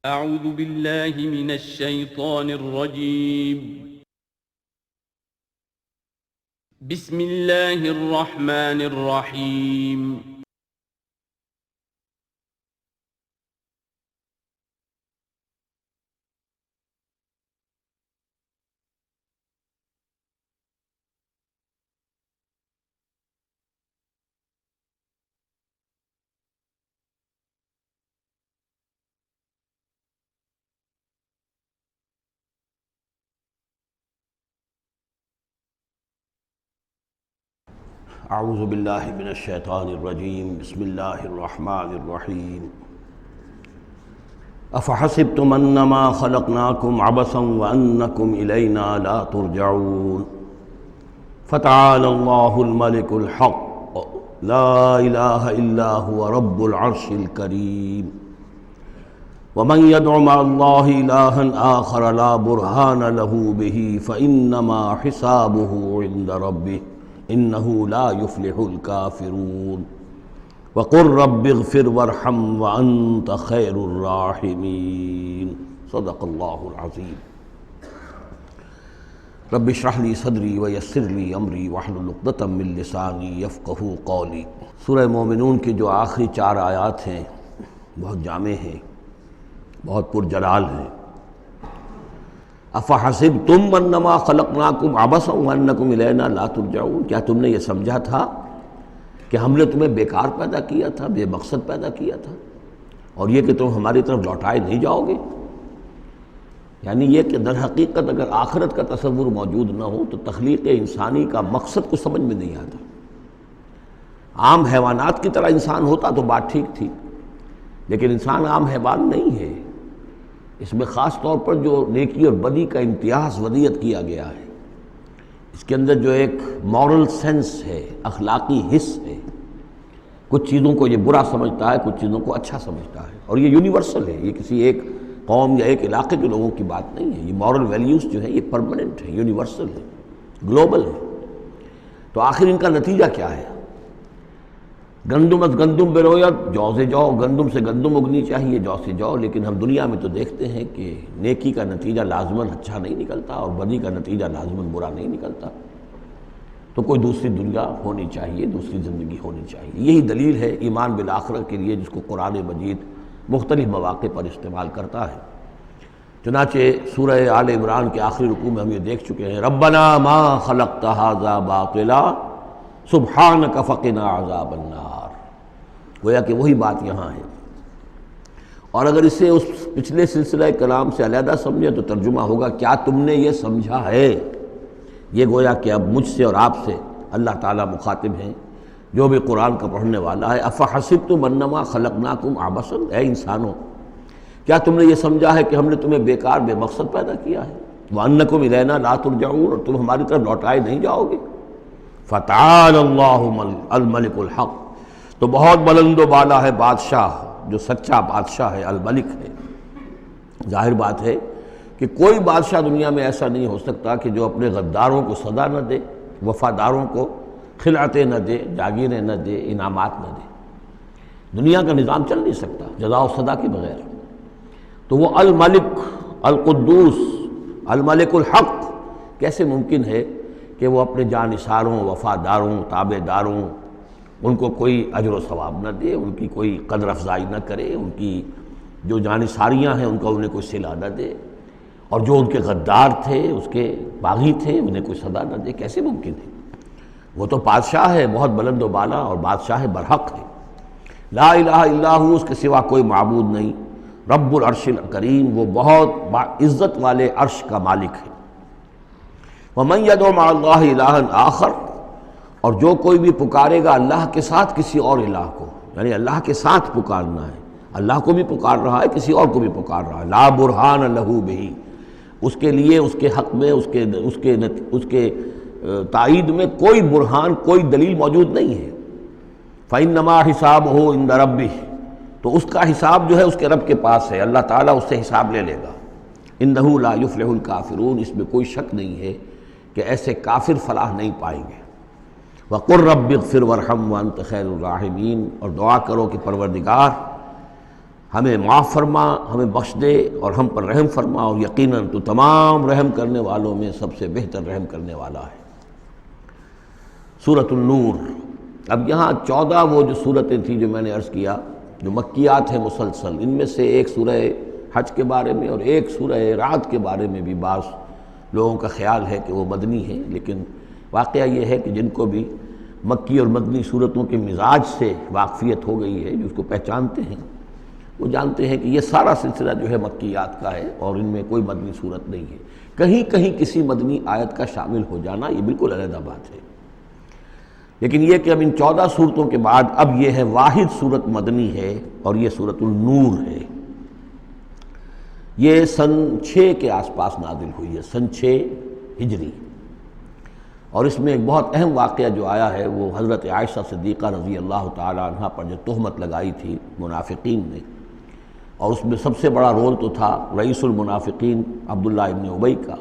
أعوذ بالله من الشيطان الرجيم. بسم الله الرحمن الرحيم. اعوذ باللہ من الشیطان الرجیم بسم اللہ الرحمن الرحیم افحسبتم انما خلقناکم عبثا وانکم الینا لا ترجعون فتعالى اللہ الملک الحق لا الہ الا هو رب العرش الکریم ومن يدع مع الله إلها آخر لا برهان له به فإنما حسابه عند ربه إنه لا يفلح الكافرون وقل رب اغفر وارحم وأنت خير الراحمين صدق الله العظيم رب اشرح لي صدري ويسر لي أمري واحلل عقدة من لساني يفقهوا قولي۔ سورہ مومنون کی جو آخری 4 آیات ہیں بہت جامع ہیں، بہت پرجلال ہیں۔ افحسبتم انما خلقناکم عبثا وانکم الینا لا ترجعون، کیا تم نے یہ سمجھا تھا کہ ہم نے تمہیں بیکار پیدا کیا تھا، بے مقصد پیدا کیا تھا، اور یہ کہ تم ہماری طرف لوٹائے نہیں جاؤ گے؟ یعنی یہ کہ در حقیقت اگر آخرت کا تصور موجود نہ ہو تو تخلیق انسانی کا مقصد کو سمجھ میں نہیں آتا۔ عام حیوانات کی طرح انسان ہوتا تو بات ٹھیک تھی، لیکن انسان عام حیوان نہیں ہے۔ اس میں خاص طور پر جو نیکی اور بدی کا امتیاز ودیت کیا گیا ہے، اس کے اندر جو ایک مورل سینس ہے، اخلاقی حس ہے، کچھ چیزوں کو یہ برا سمجھتا ہے، کچھ چیزوں کو اچھا سمجھتا ہے، اور یہ یونیورسل ہے، یہ کسی ایک قوم یا ایک علاقے کے لوگوں کی بات نہیں ہے۔ یہ مورل ویلیوز جو ہے یہ پرماننٹ ہے، یونیورسل ہے، گلوبل ہے۔ تو آخر ان کا نتیجہ کیا ہے؟ گندم از گندم بروید جو سے جو، گندم سے گندم اگنی چاہیے، جو سے جو، لیکن ہم دنیا میں تو دیکھتے ہیں کہ نیکی کا نتیجہ لازماً اچھا نہیں نکلتا اور بدی کا نتیجہ لازماً برا نہیں نکلتا۔ تو کوئی دوسری دنیا ہونی چاہیے، دوسری زندگی ہونی چاہیے۔ یہی دلیل ہے ایمان بالآخرت کے لیے، جس کو قرآن مجید مختلف مواقع پر استعمال کرتا ہے۔ چنانچہ سورہ آل عمران کے آخری رکوع میں ہم یہ دیکھ چکے ہیں، ربنا ما خلقت ھذا باطلا سبحانک فقنا عذاب النار۔ گویا کہ وہی بات یہاں ہے، اور اگر اسے اس پچھلے سلسلہ کلام سے علیحدہ سمجھیں تو ترجمہ ہوگا کیا تم نے یہ سمجھا ہے؟ یہ گویا کہ اب مجھ سے اور آپ سے اللہ تعالیٰ مخاطب ہیں، جو بھی قرآن کا پڑھنے والا ہے۔ افحسبتم انما خلقناکم عبثا، اے انسانوں کیا تم نے یہ سمجھا ہے کہ ہم نے تمہیں بیکار بے مقصد پیدا کیا ہے؟ وانکم الینا لا ترجعون، اور تم ہماری طرف لوٹائے نہیں جاؤ گے؟ فتعالى اللہ الملک الحق، تو بہت بلند و بالا ہے بادشاہ جو سچا بادشاہ ہے، الملک ہے۔ ظاہر بات ہے کہ کوئی بادشاہ دنیا میں ایسا نہیں ہو سکتا کہ جو اپنے غداروں کو سزا نہ دے، وفاداروں کو خلعتیں نہ دے، جاگیریں نہ دے، انعامات نہ دے۔ دنیا کا نظام چل نہیں سکتا جزا و سزا کے بغیر۔ تو وہ الملک القدوس الملک الحق کیسے ممکن ہے کہ وہ اپنے جانثاروں، وفاداروں، تابع داروں، ان کو کوئی اجر و ثواب نہ دے، ان کی کوئی قدر افزائی نہ کرے، ان کی جو جانثاریاں ہیں ان کا انہیں کوئی صلہ نہ دے، اور جو ان کے غدار تھے، اس کے باغی تھے، انہیں کوئی سزا نہ دے؟ کیسے ممکن ہے؟ وہ تو بادشاہ ہے، بہت بلند و بالا، اور بادشاہ برحق ہے۔ لا الہ الا ہو، اس کے سوا کوئی معبود نہیں۔ رب العرش الکریم، وہ بہت عزت والے عرش کا مالک ہے۔ ومن يدع مع اللہ الہا آخر، اور جو کوئی بھی پکارے گا اللہ کے ساتھ کسی اور الہ کو، یعنی اللہ کے ساتھ پکارنا ہے، اللہ کو بھی پکار رہا ہے، کسی اور کو بھی پکار رہا ہے، لا برہان لہ بہ، اس کے لیے، اس کے حق میں، اس کے تائید میں کوئی برہان، کوئی دلیل موجود نہیں ہے۔ فإنما حسابہ عند ربہ، تو اس کا حساب جو ہے اس کے رب کے پاس ہے، اللہ تعالیٰ اس سے حساب لے لے گا۔ انہ لا یفلح الکافرون، اس میں کوئی شک نہیں ہے کہ ایسے کافر فلاح نہیں پائیں گے۔ وقل رب اغفر وارحم وانت خیر الراحمین، اور دعا کرو کہ پروردگار ہمیں معاف فرما، ہمیں بخش دے اور ہم پر رحم فرما، اور یقیناً تو تمام رحم کرنے والوں میں سب سے بہتر رحم کرنے والا ہے۔ سورۃ النور۔ اب یہاں 14 وہ جو صورتیں تھیں جو میں نے عرض کیا جو مکیات ہیں مسلسل، ان میں سے ایک سورہ حج کے بارے میں اور ایک سورہ رعد کے بارے میں بھی بعض لوگوں کا خیال ہے کہ وہ مدنی ہے، لیکن واقعہ یہ ہے کہ جن کو بھی مکی اور مدنی صورتوں کے مزاج سے واقفیت ہو گئی ہے، جو اس کو پہچانتے ہیں، وہ جانتے ہیں کہ یہ سارا سلسلہ جو ہے مکیات کا ہے اور ان میں کوئی مدنی صورت نہیں ہے۔ کہیں کہیں کسی مدنی آیت کا شامل ہو جانا یہ بالکل علیحدہ بات ہے، لیکن یہ کہ اب ان 14 صورتوں کے بعد اب یہ ہے واحد صورت مدنی ہے، اور یہ سورۃ النور ہے۔ یہ سن 6 کے آس پاس نازل ہوئی ہے، سن 6 ہجری، اور اس میں ایک بہت اہم واقعہ جو آیا ہے وہ حضرت عائشہ صدیقہ رضی اللہ تعالی عنہ پر جو تہمت لگائی تھی منافقین نے، اور اس میں سب سے بڑا رول تو تھا رئیس المنافقین عبداللہ ابن ابی کا،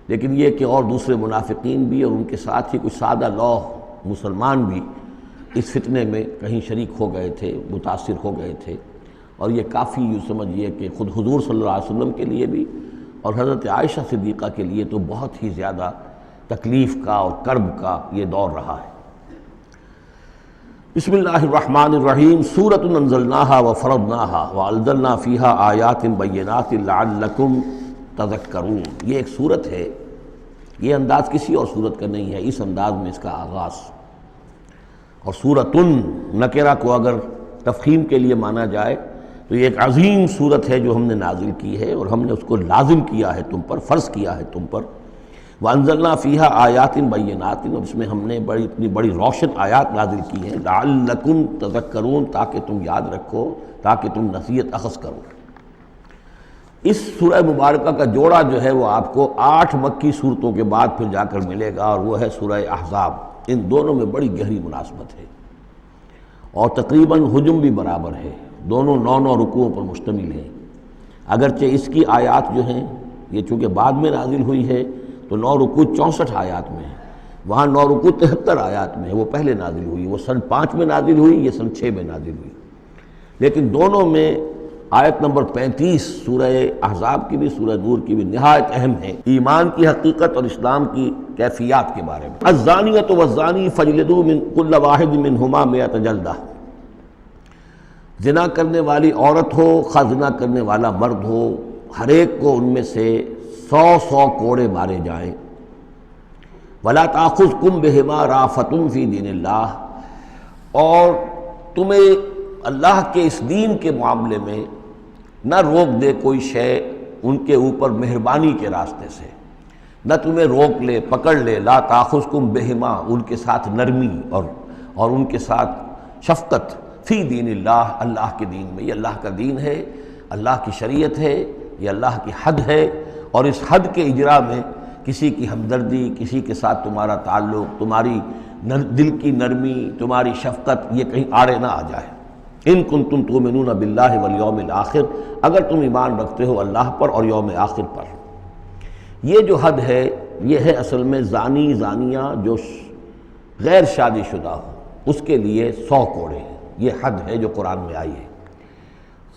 لیکن یہ کہ اور دوسرے منافقین بھی اور ان کے ساتھ ہی کچھ سادہ لوح مسلمان بھی اس فتنے میں کہیں شریک ہو گئے تھے، متاثر ہو گئے تھے، اور یہ کافی یوں سمجھیے کہ خود حضور صلی اللہ علیہ وسلم کے لیے بھی اور حضرت عائشہ صدیقہ کے لیے تو بہت ہی زیادہ تکلیف کا اور کرب کا یہ دور رہا ہے۔ بسم اللہ الرحمن الرحیم۔ سورۃ انزلناہا وفرضناہا وانزلنا فیہا آیات بینات لعلکم تذکرون۔ یہ ایک سورت ہے، یہ انداز کسی اور سورت کا نہیں ہے، اس انداز میں اس کا آغاز، اور سورۃن نکرہ کو اگر تفخیم کے لیے مانا جائے تو یہ ایک عظیم سورت ہے جو ہم نے نازل کی ہے، اور ہم نے اس کو لازم کیا ہے تم پر، فرض کیا ہے تم پر۔ وَأَنزَلْنَا فِيهَا آيَاتٍ بَيِّنَاتٍ، اور اس میں ہم نے اتنی بڑی روشن آیات نازل کی ہیں، لَعَلَّكُمْ تَذَكَّرُونَ، تاکہ تم یاد رکھو، تاکہ تم نصیحت اخذ کرو۔ اس سورہ مبارکہ کا جوڑا جو ہے وہ آپ کو 8 مکی صورتوں کے بعد پھر جا کر ملے گا، اور وہ ہے سورہ احزاب۔ ان دونوں میں بڑی گہری مناسبت ہے، اور تقریباً حجم بھی برابر ہے، دونوں 9 رکوعوں پر مشتمل ہیں، اگرچہ اس کی آیات جو ہیں یہ چونکہ بعد میں نازل ہوئی ہے تو 9 رکوع 64 آیات میں ہیں، وہاں 9 رکوع 73 آیات میں ہے، وہ پہلے نازل ہوئی، وہ سن 5 میں نازل ہوئی، یہ سن 6 میں نازل ہوئی، لیکن دونوں میں آیت نمبر 35 سورہ احزاب کی بھی سورہ نور کی بھی نہایت اہم ہے، ایمان کی حقیقت اور اسلام کی کیفیات کے بارے میں۔ الزانیۃ والزانی فاجلدوا من کل واحد منہما 100 جلدہ، زنا کرنے والی عورت ہو خواہ زنا کرنے والا مرد ہو، ہر ایک کو ان میں سے 100 کوڑے مارے جائیں۔ وَلَا تَأْخُذْكُمْ بِهِمَا رَأْفَةٌ فِي دِينِ اللَّهِ، اور تمہیں اللہ کے اس دین کے معاملے میں نہ روک دے کوئی شے ان کے اوپر مہربانی کے راستے سے، نہ تمہیں روک لے پکڑ لے، لا تاخذکم بہما، ان کے ساتھ نرمی اور ان کے ساتھ شفقت، فی دین اللہ، اللہ کے دین میں، یہ اللہ کا دین ہے، اللہ کی شریعت ہے، یہ اللہ کی حد ہے، اور اس حد کے اجرا میں کسی کی ہمدردی، کسی کے ساتھ تمہارا تعلق، تمہاری دل کی نرمی، تمہاری شفقت یہ کہیں آڑے نہ آ جائے۔ ان کنتم تؤمنون باللہ والیوم الآخر، اگر تم ایمان رکھتے ہو اللہ پر اور یوم آخر پر۔ یہ جو حد ہے یہ ہے اصل میں زانی زانیہ جو غیر شادی شدہ ہو اس کے لیے 100 کوڑے ہیں، یہ حد ہے جو قرآن میں آئی ہے۔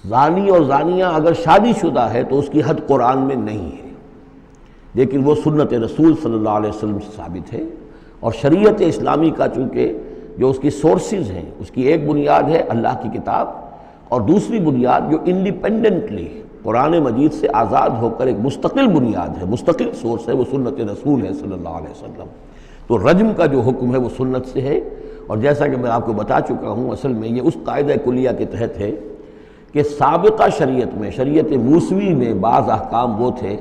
زانی اور زانیہ اگر شادی شدہ ہے تو اس کی حد قرآن میں نہیں ہے، لیکن وہ سنت رسول صلی اللہ علیہ وسلم سے ثابت ہے، اور شریعت اسلامی کا چونکہ جو اس کی سورسز ہیں، اس کی ایک بنیاد ہے اللہ کی کتاب، اور دوسری بنیاد جو انڈیپینڈنٹلی قرآن مجید سے آزاد ہو کر ایک مستقل بنیاد ہے، مستقل سورس ہے، وہ سنت رسول ہے صلی اللہ علیہ وسلم۔ تو رجم کا جو حکم ہے وہ سنت سے ہے، اور جیسا کہ میں آپ کو بتا چکا ہوں اصل میں یہ اس قاعدہ کلیہ کے تحت ہے کہ سابقہ شریعت میں، شریعت موسوی میں بعض احکام وہ تھے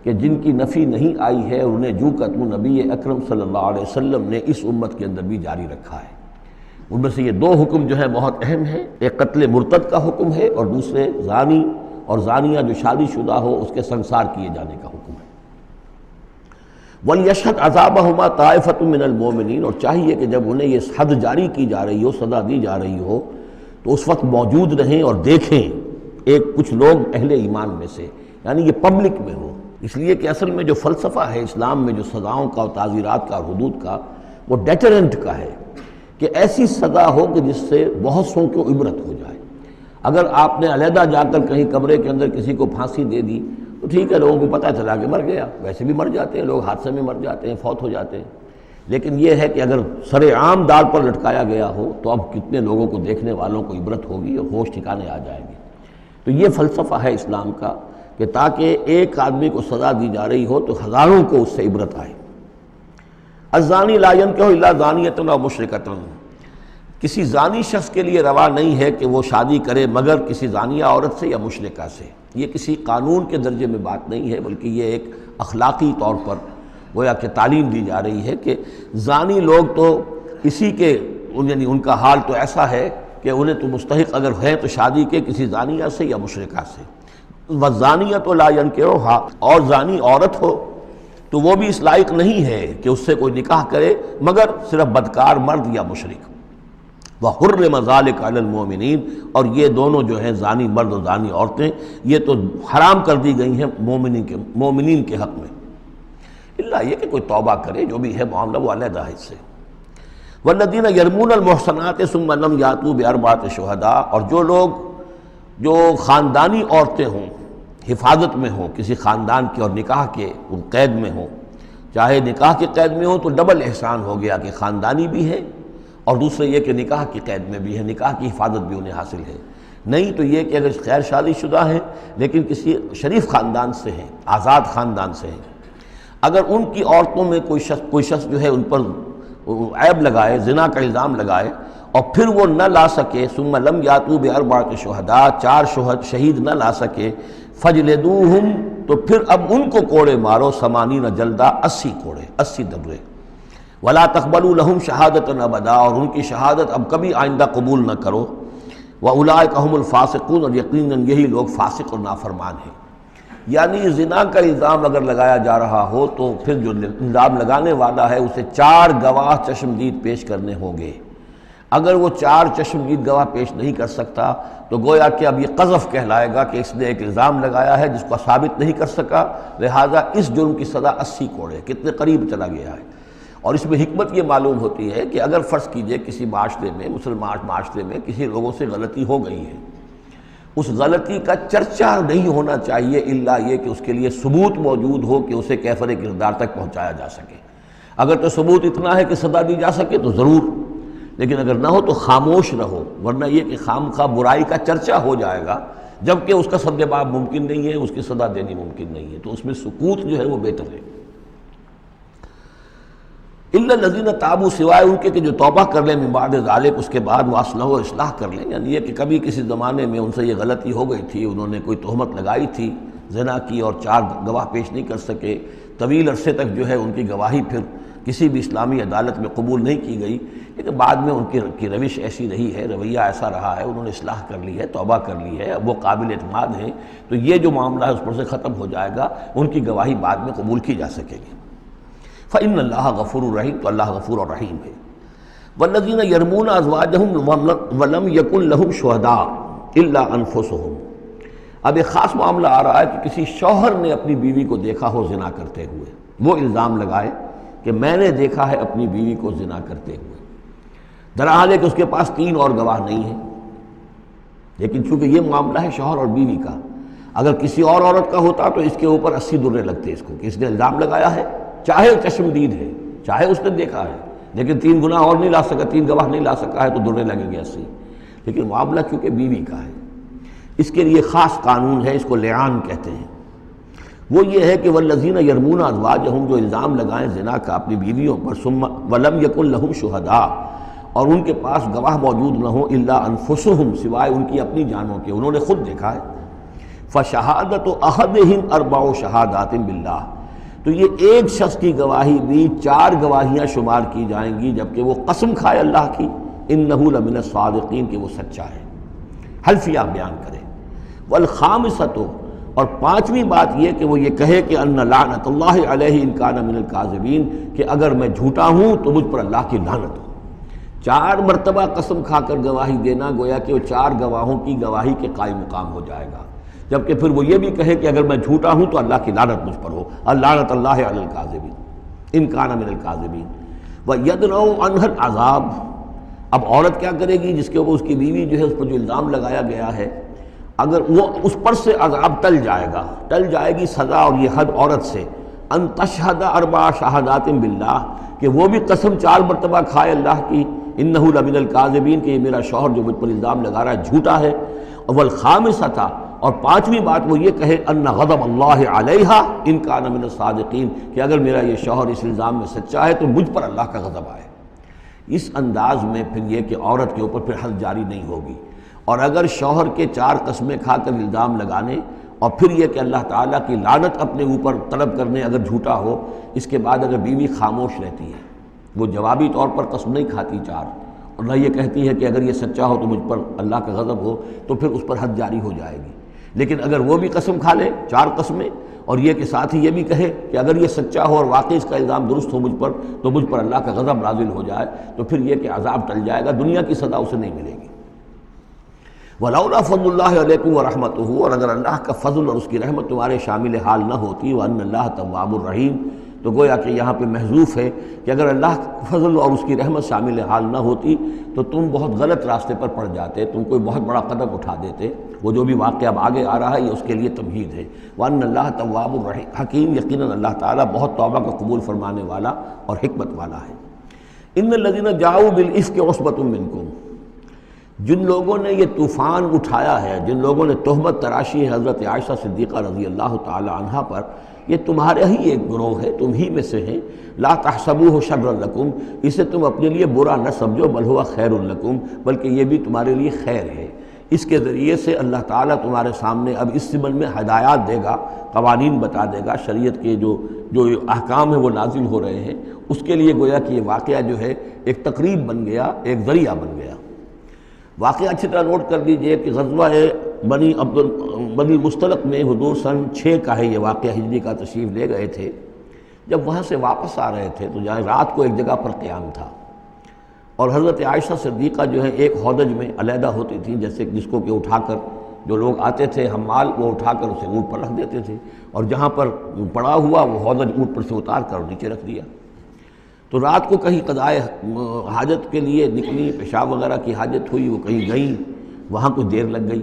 کہ جن کی نفی نہیں آئی ہے، اور انہیں جو قتل نبی اکرم صلی اللہ علیہ وسلم نے اس امت کے اندر بھی جاری رکھا ہے۔ ان میں سے یہ 2 حکم جو ہیں بہت اہم ہیں، ایک قتل مرتد کا حکم ہے، اور دوسرے زانی اور زانیہ جو شادی شدہ ہو اس کے سنسار کیے جانے کا حکم ہے۔ وَلْيَشْهَدْ عَذَابَهُمَا طَائِفَةٌ مِّنَ الْمُؤْمِنِينَ، اور چاہیے کہ جب انہیں یہ حد جاری کی جا رہی ہو، سزا دی جا رہی ہو، تو اس وقت موجود رہیں اور دیکھیں کچھ لوگ اہل ایمان میں سے، یعنی یہ پبلک میں ہو، اس لیے کہ اصل میں جو فلسفہ ہے اسلام میں جو سزاؤں کا اور تعزیرات کا اور حدود کا، وہ ڈیٹرنٹ کا ہے، کہ ایسی سزا ہو کہ جس سے بہت سوں کو عبرت ہو جائے۔ اگر آپ نے علیحدہ جا کر کہیں کمرے کے اندر کسی کو پھانسی دے دی تو ٹھیک ہے، لوگوں کو پتہ چلا کہ مر گیا، ویسے بھی مر جاتے ہیں لوگ، حادثے میں مر جاتے ہیں، فوت ہو جاتے ہیں، لیکن یہ ہے کہ اگر سر عام دار پر لٹکایا گیا ہو تو اب کتنے لوگوں کو، دیکھنے والوں کو عبرت ہوگی اور ہوش ٹھکانے آ جائیں گے۔ تو یہ فلسفہ ہے اسلام کا کہ تاکہ ایک آدمی کو سزا دی جا رہی ہو تو ہزاروں کو اس سے عبرت آئے۔ الزانی لا ينکح الا زانیۃ او مشرکۃ، کسی زانی شخص کے لیے روا نہیں ہے کہ وہ شادی کرے مگر کسی زانیہ عورت سے یا مشرکہ سے۔ یہ کسی قانون کے درجے میں بات نہیں ہے، بلکہ یہ ایک اخلاقی طور پر گویا کہ تعلیم دی جا رہی ہے کہ زانی لوگ تو اسی کے، یعنی ان کا حال تو ایسا ہے کہ انہیں تو مستحق اگر ہے تو شادی کے کسی زانیہ سے یا مشرکہ سے۔ والزانیۃ لا ینکحھا، اور زانی عورت ہو تو وہ بھی اس لائق نہیں ہے کہ اس سے کوئی نکاح کرے مگر صرف بدکار مرد یا مشرک۔ وحرم ذلک علی المؤمنین، اور یہ دونوں جو ہیں زانی مرد اور زانی عورتیں یہ تو حرام کر دی گئی ہیں مومنین کے حق میں، اللہ یہ کہ کوئی توبہ کرے، جو بھی ہے معاملہ وہ علیحدہ ہے اس سے۔ والذین یرمون المحصنات ثم لم یاتوا باربعۃ شہداء، اور جو لوگ جو خاندانی عورتیں ہوں، حفاظت میں ہوں کسی خاندان کی اور نکاح کے ان قید میں ہوں، چاہے نکاح کے قید میں ہوں تو ڈبل احسان ہو گیا کہ خاندانی بھی ہے اور دوسرے یہ کہ نکاح کی قید میں بھی ہے، نکاح کی حفاظت بھی انہیں حاصل ہے۔ نہیں تو یہ کہ اگر غیر شادی شدہ ہیں لیکن کسی شریف خاندان سے ہیں، آزاد خاندان سے ہیں، اگر ان کی عورتوں میں کوئی شخص جو ہے ان پر عیب لگائے، زنا کا الزام لگائے اور پھر وہ نہ لا سکے، ثم لم یاتوا باربعۃ شہداء، 4 شہید نہ لا سکے، فجلدوہم، تو پھر اب ان کو کوڑے مارو، 80 جلدہ، 80 کوڑے، 80 دبرے، ولا تقبلوا لهم شہادۃ ابدا، اور ان کی شہادت اب کبھی آئندہ قبول نہ کرو، واولئک هم الفاسقون، اور یقیناً یہی لوگ فاسق اور نافرمان ہیں۔ یعنی زنا کا الزام اگر لگایا جا رہا ہو تو پھر جو الزام لگانے والا ہے اسے 4 گواہ چشمدید پیش کرنے ہوں گے۔ اگر وہ 4 چشمدید گواہ پیش نہیں کر سکتا تو گویا کہ اب یہ قذف کہلائے گا کہ اس نے ایک الزام لگایا ہے جس کو ثابت نہیں کر سکا، لہٰذا اس جرم کی سزا 80 کوڑے، کتنے قریب چلا گیا ہے۔ اور اس میں حکمت یہ معلوم ہوتی ہے کہ اگر فرض کیجئے کسی معاشرے میں، مسلمان معاشرے میں کسی لوگوں سے غلطی ہو گئی ہے، اس غلطی کا چرچا نہیں ہونا چاہیے الا یہ کہ اس کے لیے ثبوت موجود ہو کہ اسے کیفر کردار تک پہنچایا جا سکے۔ اگر تو ثبوت اتنا ہے کہ سزا دی جا سکے تو ضرور، لیکن اگر نہ ہو تو خاموش رہو، ورنہ یہ کہ خامخواہ برائی کا چرچا ہو جائے گا جبکہ اس کا سد باب ممکن نہیں ہے، اس کی سزا دینی ممکن نہیں ہے، تو اس میں سکوت جو ہے وہ بہتر ہے۔ الا الذین تابوا، سوائے ان کے کہ جو توبہ کر لیں من بعد ذلک، اس کے بعد واصلحوا، اصلاح کر لیں، یعنی یہ کہ کبھی کسی زمانے میں ان سے یہ غلطی ہو گئی تھی، انہوں نے کوئی تہمت لگائی تھی زنا کی اور 4 گواہ پیش نہیں کر سکے، طویل عرصے تک جو ہے ان کی گواہی پھر کسی بھی اسلامی عدالت میں قبول نہیں کی گئی، لیکن بعد میں ان کی روش ایسی رہی ہے، رویہ ایسا رہا ہے، انہوں نے اصلاح کر لی ہے، توبہ کر لی ہے، اب وہ قابل اعتماد ہیں، تو یہ جو معاملہ ہے اس پر سے ختم ہو جائے گا، ان کی گواہی بعد میں قبول کی جا سکے گی۔ فإن اللہ غفور الرحیم، تو اللہ غفور الرحیم ہے۔ والذین یرمون ازواجہم ولم یکن لہم شہداء الا انفسہم، اب ایک خاص معاملہ آ رہا ہے کہ کسی شوہر نے اپنی بیوی کو دیکھا ہو زنا کرتے ہوئے، وہ الزام لگائے کہ میں نے دیکھا ہے اپنی بیوی کو زنا کرتے ہوئے، درحال ہے کہ اس کے پاس 3 اور گواہ نہیں ہیں، لیکن چونکہ یہ معاملہ ہے شوہر اور بیوی کا، اگر کسی اور عورت کا ہوتا تو اس کے اوپر 80 درے لگتے اس کو کہ اس نے الزام لگایا ہے، چاہے چشمدید ہے، چاہے اس نے دیکھا ہے، لیکن 3 گناہ اور نہیں لا سکا، 3 گواہ نہیں لا سکا ہے تو درے لگیں گے 80۔ لیکن معاملہ چونکہ بیوی کا ہے، اس کے لیے خاص قانون ہے، اس کو لعان کہتے ہیں۔ وہ یہ ہے کہ والذین یرمون ازواجہم، جو الزام لگائیں زنا کا اپنی بیویوں پر، ثم ولم یکن لہم شہداء، اور ان کے پاس گواہ موجود نہ ہوں، الا انفسہم، سوائے ان کی اپنی جانوں کے، انہوں نے خود دیکھا ہے، فشہادۃ احدہم 4 شہادات باللہ، تو یہ ایک شخص کی گواہی بھی 4 گواہیاں شمار کی جائیں گی جبکہ وہ قسم کھائے اللہ کی، انہ لمن الصادقین، کہ وہ سچا ہے، حلفیہ بیان کرے۔ والخامسۃ، اور 5ویں بات یہ کہ وہ یہ کہے کہ ان لعنت اللہ علیہ ان کان من الکاذبین، کہ اگر میں جھوٹا ہوں تو مجھ پر اللہ کی لعنت ہو۔ 4 مرتبہ قسم کھا کر گواہی دینا گویا کہ وہ 4 گواہوں کی گواہی کے قائم مقام ہو جائے گا، جبکہ پھر وہ یہ بھی کہے کہ اگر میں جھوٹا ہوں تو اللہ کی لعنت مجھ پر ہو، لعنت اللہ علی الکاذبین ان کان من الکاذبین۔ وَيَدْرَؤْ عَنْهَا الْعَذَابَ، اب عورت کیا کرے گی جس کے اوپر اس کی بیوی جو ہے اس پر جو الزام لگایا گیا ہے، اگر وہ اس پر سے عذاب ٹل جائے گی سزا اور یہ حد عورت سے، ان تشہد اربع شہادات باللہ، کہ وہ بھی قسم 4 مرتبہ کھائے اللہ کی، انہ لمن الکاذبین، کہ یہ میرا شوہر جو مجھ پر الزام لگا رہا ہے جھوٹا ہے، والخامسۃ، اور 5ویں بات وہ یہ کہے ان غضب اللہ علیہا ان کان من الصادقین، کہ اگر میرا یہ شوہر اس الزام میں سچا ہے تو مجھ پر اللہ کا غضب آئے۔ اس انداز میں پھر یہ کہ عورت کے اوپر پھر حد جاری نہیں ہوگی، اور اگر شوہر کے 4 قسمیں کھا کر الزام لگانے اور پھر یہ کہ اللہ تعالیٰ کی لعنت اپنے اوپر طلب کرنے اگر جھوٹا ہو، اس کے بعد اگر بیوی خاموش رہتی ہے، وہ جوابی طور پر قسم نہیں کھاتی 4، اور نہ یہ کہتی ہے کہ اگر یہ سچا ہو تو مجھ پر اللہ کا غضب ہو، تو پھر اس پر حد جاری ہو جائے گی۔ لیکن اگر وہ بھی قسم کھا لے 4 قسمیں، اور یہ کہ ساتھ ہی یہ بھی کہے کہ اگر یہ سچا ہو اور واقعی اس کا الزام درست ہو مجھ پر، تو مجھ پر اللہ کا غضب نازل ہو جائے، تو پھر یہ کہ عذاب ٹل جائے گا، دنیا کی سزا اسے نہیں ملے گی۔ وَلَوْلَا فَضْلُ اللَّهِ عَلَيْكُمْ وَرَحْمَتُهُ، اور اگر اللہ کا فضل اور اس کی رحمت تمہارے شامل حال نہ ہوتی، وَأَنَّ اللَّهَ تَوَّابٌ الرَّحِيمٌ، تو گویا کہ یہاں پہ محذوف ہے کہ اگر اللہ کا فضل اور اس کی رحمت شامل حال نہ ہوتی تو تم بہت غلط راستے پر پڑ جاتے، تم کوئی بہت بڑا قدم اٹھا دیتے۔ وہ جو بھی واقعہ اب آگے آ رہا ہے یہ اس کے لیے تمہید ہے۔ وَأَنَّ اللَّهَ تَوَّابٌ حَكِيمٌ، یقیناً اللہ تعالیٰ بہت توبہ کا قبول فرمانے والا اور حکمت والا ہے۔ إِنَّ الَّذِينَ جَاءُوا بِالْإِفْكِ عُصْبَةٌ مِّنكُمْ، جن لوگوں نے یہ طوفان اٹھایا ہے، جن لوگوں نے تہمت تراشی ہے حضرت عائشہ صدیقہ رضی اللہ تعالی عنہا پر، یہ تمہارے ہی ایک گروہ ہے، تم ہی میں سے ہیں۔ لا تحسبوہ شرا لکم، اسے تم اپنے لیے برا نہ سمجھو، بل ہوا خیر لکم، بلکہ یہ بھی تمہارے لیے خیر ہے۔ اس کے ذریعے سے اللہ تعالیٰ تمہارے سامنے اب اس ضمن میں ہدایات دے گا، قوانین بتا دے گا، شریعت کے جو احکام ہیں وہ نازل ہو رہے ہیں، اس کے لیے گویا کہ یہ واقعہ جو ہے ایک تقریب بن گیا، ایک ذریعہ بن گیا۔ واقعہ اچھی طرح نوٹ کر لیجئے کہ غزوہ بنی مستلق میں حضور سن 6 کا ہے یہ واقعہ، ہجری کا تشریف لے گئے تھے۔ جب وہاں سے واپس آ رہے تھے تو جہاں رات کو ایک جگہ پر قیام تھا، اور حضرت عائشہ صدیقہ جو ہے ایک ہودج میں علیحدہ ہوتی تھیں، جیسے جس کو کہ اٹھا کر جو لوگ آتے تھے حمال، وہ اٹھا کر اسے اونٹ پر رکھ دیتے تھے، اور جہاں پر پڑا ہوا وہ ہودج اونٹ پر سے اتار کر نیچے رکھ دیا۔ تو رات کو کہیں قضائے حاجت کے لیے نکلی، پیشاب وغیرہ کی حاجت ہوئی، وہ کہیں گئیں، وہاں کچھ دیر لگ گئی،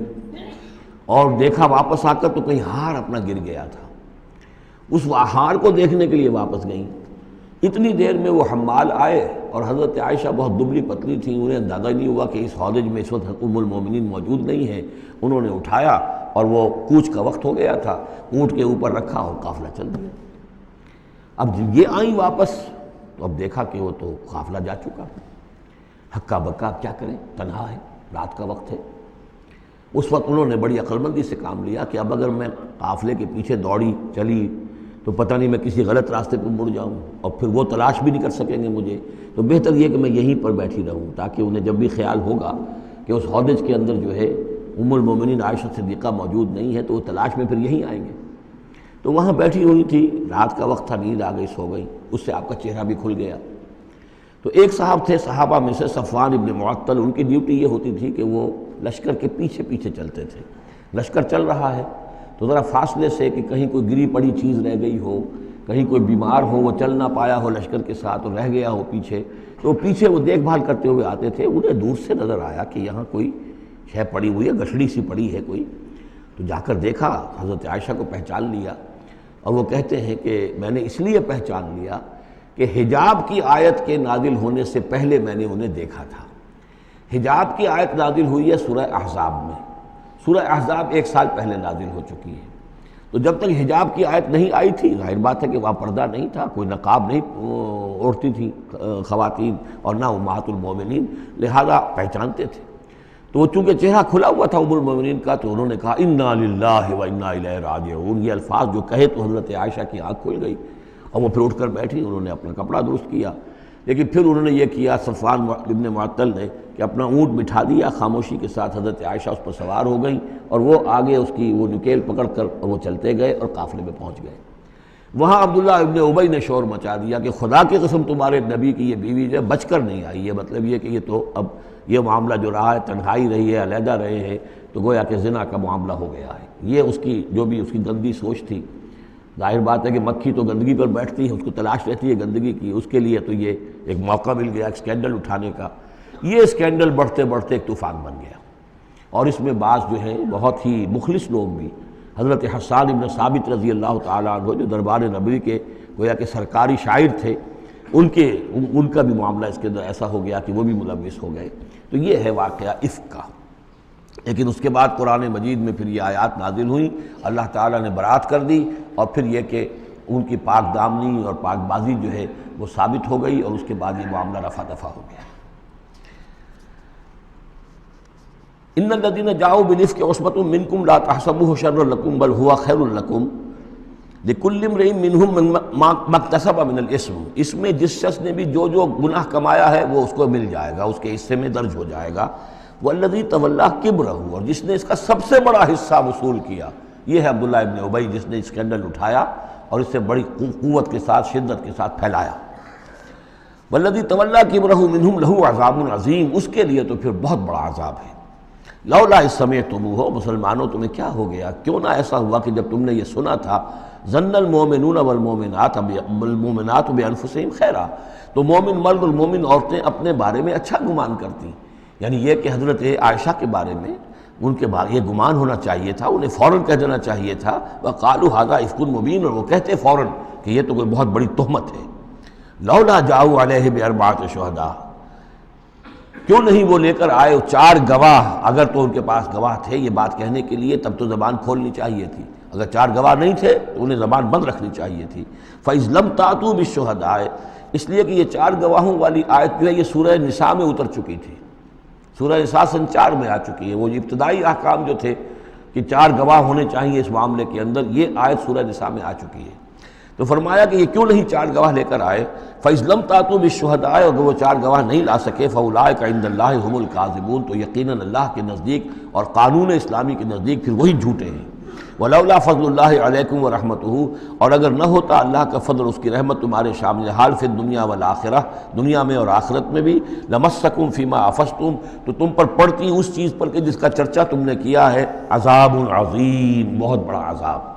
اور دیکھا واپس آ کر تو کہیں ہار اپنا گر گیا تھا، اس ہار کو دیکھنے کے لیے واپس گئیں۔ اتنی دیر میں وہ حمال آئے، اور حضرت عائشہ بہت دبلی پتلی تھیں، انہیں اندازہ نہیں ہوا کہ اس ہودج میں اس وقت ام المومنین موجود نہیں ہیں۔ انہوں نے اٹھایا اور وہ کوچ کا وقت ہو گیا تھا، اونٹ کے اوپر رکھا اور قافلہ چل دیا۔ اب جب یہ آئیں واپس تو اب دیکھا کہ وہ تو قافلہ جا چکا، ہکا بکا کیا کریں، تنہا ہے، رات کا وقت ہے۔ اس وقت انہوں نے بڑی عقل مندی سے کام لیا کہ اب اگر میں قافلے کے پیچھے دوڑی چلی تو پتہ نہیں میں کسی غلط راستے پہ مڑ جاؤں، اور پھر وہ تلاش بھی نہیں کر سکیں گے مجھے، تو بہتر یہ کہ میں یہیں پر بیٹھی رہوں، تاکہ انہیں جب بھی خیال ہوگا کہ اس ہودج کے اندر جو ہے ام المومنین عائشہ صدیقہ موجود نہیں ہے تو وہ تلاش میں پھر یہیں آئیں گے۔ تو وہاں بیٹھی ہوئی تھی، رات کا وقت تھا، نیند آ گئی، سو گئی، اس سے آپ کا چہرہ بھی کھل گیا۔ تو ایک صاحب تھے صحابہ میں سے صفوان ابن معطل، ان کی ڈیوٹی یہ ہوتی تھی کہ وہ لشکر کے پیچھے پیچھے چلتے تھے۔ لشکر چل رہا ہے تو ذرا فاصلے سے کہ کہیں کوئی گری پڑی چیز رہ گئی ہو، کہیں کوئی بیمار ہو، وہ چل نہ پایا ہو لشکر کے ساتھ اور رہ گیا ہو پیچھے، تو پیچھے وہ دیکھ بھال کرتے ہوئے آتے تھے۔ انہیں دور سے نظر آیا کہ یہاں کوئی شے پڑی ہوئی ہے، گٹھڑی سی پڑی ہے کوئی، تو جا کر دیکھا، حضرت عائشہ کو پہچان لیا، اور وہ کہتے ہیں کہ میں نے اس لیے پہچان لیا کہ حجاب کی آیت کے نازل ہونے سے پہلے میں نے انہیں دیکھا تھا۔ حجاب کی آیت نازل ہوئی ہے سورہ احزاب میں، سورہ احزاب 1 سال پہلے نازل ہو چکی ہے، تو جب تک حجاب کی آیت نہیں آئی تھی، ظاہر بات ہے کہ وہاں پردہ نہیں تھا، کوئی نقاب نہیں اوڑھتی تھی خواتین، اور نہ امہات المومنین، لہذا پہچانتے تھے۔ تو وہ چونکہ چہرہ کھلا ہوا تھا ام المومنین کا، تو انہوں نے کہا انا للہ و انا الیہ راجعون، یہ الفاظ جو کہے تو حضرت عائشہ کی آنکھ کھل گئی، اور وہ پھر اٹھ کر بیٹھی، انہوں نے اپنا کپڑا درست کیا، لیکن پھر انہوں نے یہ کیا صفوان ابن معطل نے کہ اپنا اونٹ بٹھا دیا، خاموشی کے ساتھ حضرت عائشہ اس پر سوار ہو گئیں، اور وہ آگے اس کی وہ نکیل پکڑ کر وہ چلتے گئے اور قافلے میں پہنچ گئے۔ وہاں عبداللہ ابن ابی نے شور مچا دیا کہ خدا کی قسم تمہارے نبی کی یہ بیوی جو ہے بچ کر نہیں آئی ہے، مطلب یہ کہ یہ تو اب یہ معاملہ جو رہا ہے، تنہائی رہی ہے، علیحدہ رہے ہیں، تو گویا کہ زنا کا معاملہ ہو گیا ہے۔ یہ اس کی جو بھی اس کی گندی سوچ تھی، ظاہر بات ہے کہ مکھی تو گندگی پر بیٹھتی ہے، اس کو تلاش رہتی ہے گندگی کی، اس کے لیے تو یہ ایک موقع مل گیا ایک اسکینڈل اٹھانے کا۔ یہ اسکینڈل بڑھتے بڑھتے ایک طوفان بن گیا، اور اس میں بعض جو ہیں بہت ہی مخلص لوگ بھی، حضرت حسان ابن ثابت رضی اللہ تعالیٰ عنہ جو دربار نبوی کے گویا کہ سرکاری شاعر تھے، ان کا بھی معاملہ اس کے اندر ایسا ہو گیا کہ وہ بھی ملوث ہو گئے۔ تو یہ ہے واقعہ افک کا۔ لیکن اس کے بعد قرآن مجید میں پھر یہ آیات نازل ہوئیں، اللہ تعالیٰ نے برات کر دی، اور پھر یہ کہ ان کی پاک دامنی اور پاک بازی جو ہے وہ ثابت ہو گئی، اور اس کے بعد یہ معاملہ رفع دفع ہو گیا۔ ان الذين جاءوا بالافك عصبة منكم لا تحسبوه شرا لكم بل هو خير لكم لكل امرئ منهم ما اكتسب من الاثم۔ اس میں جس شخص نے بھی جو گناہ کمایا ہے وہ اس کو مل جائے گا، اس کے حصے میں درج ہو جائے گا۔ والذی تولى کبرہ، اور جس نے اس کا سب سے بڑا حصہ وصول کیا، یہ ہے عبداللہ ابن ابی جس نے اسکینڈل اٹھایا اور اس سے بڑی قوت کے ساتھ، شدت کے ساتھ پھیلایا۔ والذی تولى کبرہ منهم له عذاب عظیم، اس کے لیے تو پھر بہت بڑا عذاب ہے۔ لولا اذ سمعتموہ، مسلمانوں تمہیں کیا ہو گیا، کیوں نہ ایسا ہوا کہ جب تم نے یہ سنا تھا، ظن المؤمنون والمؤمنات بانفسہم خیرا، تو مومن مرد اور مومن عورتیں اپنے بارے میں اچھا گمان کرتی، یعنی یہ کہ حضرت عائشہ کے بارے میں ان کے بارے یہ گمان ہونا چاہیے تھا، انہیں فوراً کہہ دینا چاہیے تھا، وقالوا ھذا افک مبین، اور وہ کہتے فوراً کہ یہ تو کوئی بہت بڑی تہمت ہے۔ لولا جاؤ علیہ باربعۃ شہداء، کیوں نہیں وہ لے کر آئے 4 گواہ، اگر تو ان کے پاس گواہ تھے یہ بات کہنے کے لیے تب تو زبان کھولنی چاہیے تھی، اگر 4 گواہ نہیں تھے تو انہیں زبان بند رکھنی چاہیے تھی۔ فَإِذْ لَمْ تَأْتُوا بِالشُّهَدَاءِ، اس لیے کہ یہ 4 گواہوں والی آیت جو ہے یہ سورہ نساء میں اتر چکی تھی، سورہ نساء سن 4 میں آ چکی ہے، وہ ابتدائی احکام جو تھے کہ 4 گواہ ہونے چاہیے اس معاملے کے اندر، یہ آیت سورہ نساء میں آ چکی ہے۔ تو فرمایا کہ یہ کیوں نہیں 4 گواہ لے کر آئے، فَإِذْ لَمْ تَأْتُوا بِالشُّهَدَاءِ، اگر وہ 4 گواہ نہیں لا سکے، فَأُولَٰئِكَ عِندَ اللَّهِ هُمُ الْكَاذِبُونَ، تو یقیناً اللہ کے نزدیک اور قانون اسلامی کے نزدیک پھر وہی جھوٹے ہیں۔ وَلَوْلَا فَضْلُ اللَّهِ عَلَيْكُمْ وَرَحْمَتُهُ، اور اگر نہ ہوتا اللہ کا فضل اور اس کی رحمت تمہارے شامل حال فی الدنیا والآخرہ، دنیا میں اور آخرت میں بھی، لَمَسَّكُمْ فِيمَا أَفَضْتُمْ، تو تم پر پڑتی اس چیز پر کہ جس کا چرچا تم نے کیا ہے، عذاب عظیم، بہت بڑا عذاب۔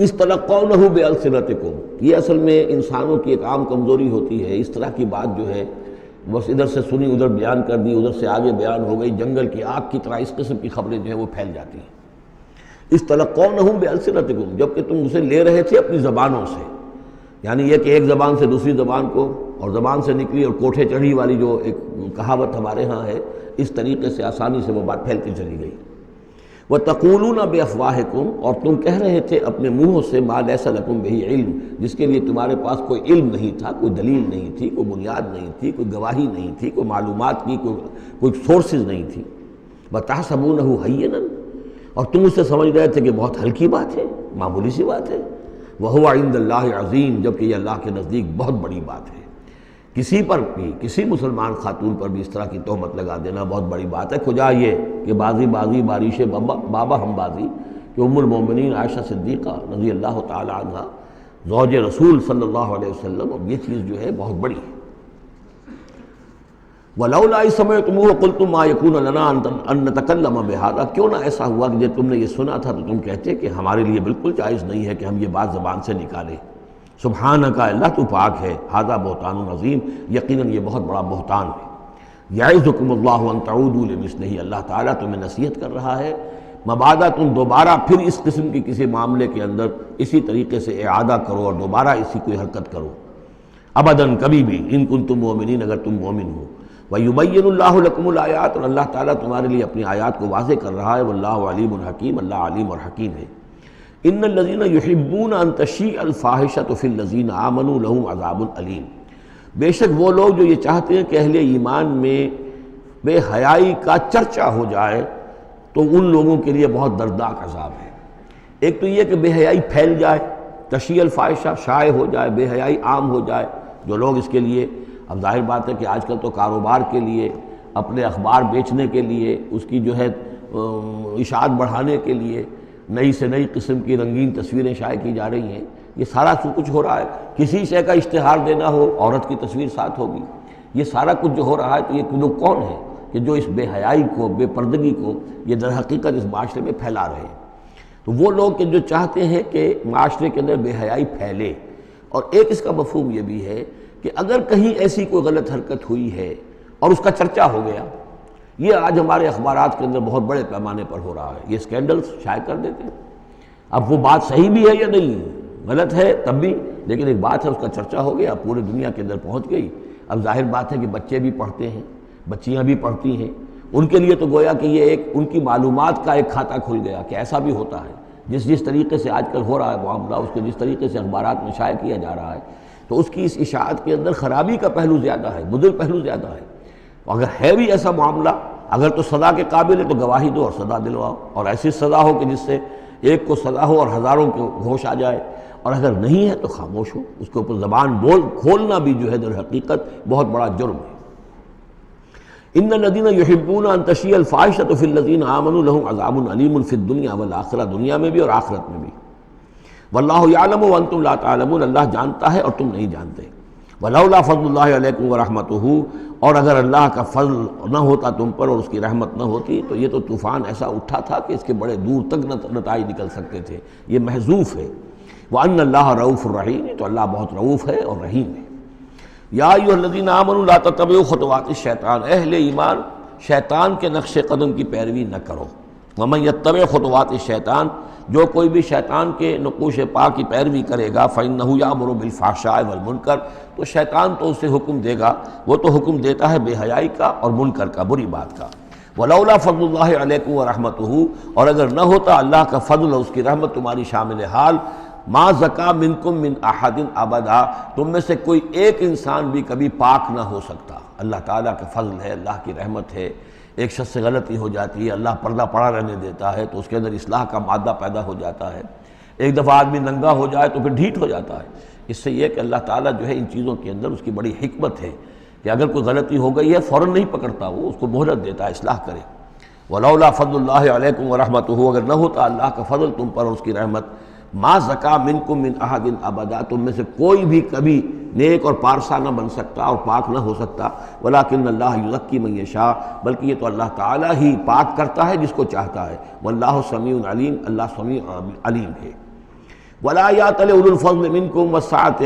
اس تلقونہ بألسنتکم، یہ اصل میں انسانوں کی ایک عام کمزوری ہوتی ہے، اس طرح کی بات جو ہے بس ادھر سے سنی ادھر بیان کر دی، ادھر سے آگے بیان ہو گئی، جنگل کی آگ کی طرح اس قسم کی خبریں جو ہیں وہ پھیل جاتی ہیں۔ اس تلقونہ بألسنتکم، جب کہ تم اسے لے رہے تھے اپنی زبانوں سے، یعنی یہ کہ ایک زبان سے دوسری زبان کو، اور زبان سے نکلی اور کوٹھے چڑھی والی جو ایک کہاوت ہمارے ہاں ہے، اس طریقے سے آسانی سے وہ بات پھیلتی چلی گئی۔ وَتَقُولُونَ بِأَفْوَاهِكُمْ، اور تم کہہ رہے تھے اپنے منہوں سے، مَا لَيْسَ لَكُمْ بِهِ علم، جس کے لیے تمہارے پاس کوئی علم نہیں تھا، کوئی دلیل نہیں تھی، کوئی بنیاد نہیں تھی، کوئی گواہی نہیں تھی، کوئی معلومات کی کوئی سورسز نہیں تھی۔ وَتَحْسَبُونَهُ هَيِّنًا، اور تم اسے سمجھ رہے تھے کہ بہت ہلکی بات ہے، معمولی سی بات ہے۔ وَهُوَ عِندَ اللَّهِ عَظِيمٌ، جبکہ یہ اللہ کے نزدیک بہت بڑی بات ہے۔ کسی پر بھی، کسی مسلمان خاتون پر بھی اس طرح کی تہمت لگا دینا بہت بڑی بات ہے۔ کجا یہ کہ بازی بارش بابا ہم بازی، کہ ام المومنین عائشہ صدیقہ رضی اللہ تعالی عنہ زوج رسول صلی اللہ علیہ وسلم، اور یہ چیز جو ہے بہت بڑی ہے۔ وَلَوْلَا إِذْ سَمِعْتُمُوهُ قُلْتُم مَّا يَكُونُ لَنَا أَن نَّتَكَلَّمَ بِهَٰذَا، کیوں نہ ایسا ہوا کہ جب تم نے یہ سنا تھا تو تم کہتے کہ ہمارے لیے بالکل جائز نہیں ہے کہ ہم یہ بات زبان سے نکالیں۔ سبحانک، اللہ تو پاک ہے، ھذا بہتان عظیم، یقیناً یہ بہت بڑا بہتان ہے۔ یعظکم اللہ ان تعودوا لمثلہ، اللہ تعالیٰ تمہیں نصیحت کر رہا ہے مبادا تم دوبارہ پھر اس قسم کی کسی معاملے کے اندر اسی طریقے سے اعادہ کرو اور دوبارہ اسی کوئی حرکت کرو، ابداً کبھی بھی، ان کنتم مؤمنین، اگر تم مومن ہو۔ ویبین اللہ لکم الآیات، اور اللہ تعالیٰ تمہارے لیے اپنی آیات کو واضح کر رہا ہے، واللہ علیم حکیم، اللہ علیم اور حکیم ہے۔ ان الذین یحبون ان تشیع الفاحشۃ فی الذین آمنوا لہم عذاب علیم، بے شک وہ لوگ جو یہ چاہتے ہیں کہ اہل ایمان میں بے حیائی کا چرچا ہو جائے تو ان لوگوں کے لیے بہت دردناک عذاب ہے۔ ایک تو یہ کہ بے حیائی پھیل جائے، تشیع الفاحشہ شائع ہو جائے، بے حیائی عام ہو جائے، جو لوگ اس کے لیے، اب ظاہر بات ہے کہ آج کل تو کاروبار کے لیے، اپنے اخبار بیچنے کے لیے، اس کی جو ہے اشاعت بڑھانے کے لیے نئی سے نئی قسم کی رنگین تصویریں شائع کی جا رہی ہیں، یہ سارا کچھ ہو رہا ہے۔ کسی شے کا اشتہار دینا ہو، عورت کی تصویر ساتھ ہوگی، یہ سارا کچھ جو ہو رہا ہے، تو یہ لوگ کون ہیں کہ جو اس بے حیائی کو، بے پردگی کو یہ در حقیقت اس معاشرے میں پھیلا رہے ہیں؟ تو وہ لوگ کہ جو چاہتے ہیں کہ معاشرے کے اندر بے حیائی پھیلے، اور ایک اس کا مفہوم یہ بھی ہے کہ اگر کہیں ایسی کوئی غلط حرکت ہوئی ہے اور اس کا چرچا ہو گیا۔ یہ آج ہمارے اخبارات کے اندر بہت بڑے پیمانے پر ہو رہا ہے، یہ اسکینڈلز شائع کر دیتے ہیں۔ اب وہ بات صحیح بھی ہے یا نہیں، غلط ہے تب بھی، لیکن ایک بات ہے، اس کا چرچا ہو گیا، پورے دنیا کے اندر پہنچ گئی۔ اب ظاہر بات ہے کہ بچے بھی پڑھتے ہیں، بچیاں بھی پڑھتی ہیں، ان کے لیے تو گویا کہ یہ ایک ان کی معلومات کا ایک کھاتہ کھل گیا کہ ایسا بھی ہوتا ہے۔ جس طریقے سے آج کل ہو رہا ہے معاملہ، اس کے جس طریقے سے اخبارات میں شائع کیا جا رہا ہے، تو اس کی اس اشاعت کے اندر خرابی کا پہلو زیادہ ہے، مضر پہلو زیادہ ہے۔ اگر ہے بھی ایسا معاملہ، اگر تو سزا کے قابل ہے تو گواہی دو اور سزا دلواؤ، اور ایسی سزا ہو کہ جس سے ایک کو سزا ہو اور ہزاروں کو ہوش آ جائے، اور اگر نہیں ہے تو خاموش ہو، اس کے اوپر زبان کھولنا بھی جو ہے در حقیقت بہت بڑا جرم ہے۔ ان الذين يحبون ان تشيع الفاحشة في الذين آمنوا لهم عذاب عليم في الدنيا والآخرة، دنیا میں بھی اور آخرت میں بھی۔ واللہ یعلم وانتم لا تعلمون، اللہ جانتا ہے اور تم نہیں جانتے۔ ولولا فضل اللہ علیکم ورحمتہ، اور اگر اللہ کا فضل نہ ہوتا تم پر اور اس کی رحمت نہ ہوتی تو یہ تو طوفان ایسا اٹھا تھا کہ اس کے بڑے دور تک نتائج نکل سکتے تھے، یہ محذوف ہے۔ وان اللہ رؤوف الرحیم، تو اللہ بہت رؤوف ہے اور رحیم ہے۔ یا ایھا الذین آمنوا لا تتبعوا خطوات الشیطان، اہل ایمان شیطان کے نقش قدم کی پیروی نہ کرو۔ ومن یتبع خطوات الشیطان، جو کوئی بھی شیطان کے نقوش پا کی پیروی کرے گا، فإنہ یأمر بالفحشاء والمنکر، تو شیطان تو اسے حکم دے گا، وہ تو حکم دیتا ہے بے حیائی کا اور منکر کا، بری بات کا۔ ولولا فضل اللہ علیکم ورحمتہ، اور اگر نہ ہوتا اللہ کا فضل اور اس کی رحمت تمہاری شامل حال، ما زکا منکم من احد ابدا، تم میں سے کوئی ایک انسان بھی کبھی پاک نہ ہو سکتا۔ اللہ تعالیٰ کا فضل ہے، اللہ کی رحمت ہے، ایک شخص سے غلطی ہو جاتی ہے، اللہ پردہ پڑا رہنے دیتا ہے تو اس کے اندر اصلاح کا مادہ پیدا ہو جاتا ہے۔ ایک دفعہ آدمی ننگا ہو جائے تو پھر ڈھیٹ ہو جاتا ہے۔ اس سے یہ کہ اللہ تعالیٰ جو ہے ان چیزوں کے اندر اس کی بڑی حکمت ہے کہ اگر کوئی غلطی ہو گئی ہے فوراً نہیں پکڑتا، وہ اس کو مہلت دیتا ہے، اصلاح کرے۔ ولولا فضل اللہ علیکم ورحمتہ، اگر نہ ہوتا اللہ کا فضل تم پر اور اس کی رحمت، ما زکا منکم من احد ابدا، تم میں سے کوئی بھی کبھی نیک اور پارسا نہ بن سکتا اور پاک نہ ہو سکتا۔ ولکن اللہ یزکی من یشاء، بلکہ یہ تو اللہ تعالیٰ ہی پاک کرتا ہے جس کو چاہتا ہے۔ واللہ سمیع علیم، اللہ سمیع علیم ہے۔ ولا یأتل اولو الفضل منکم والسعة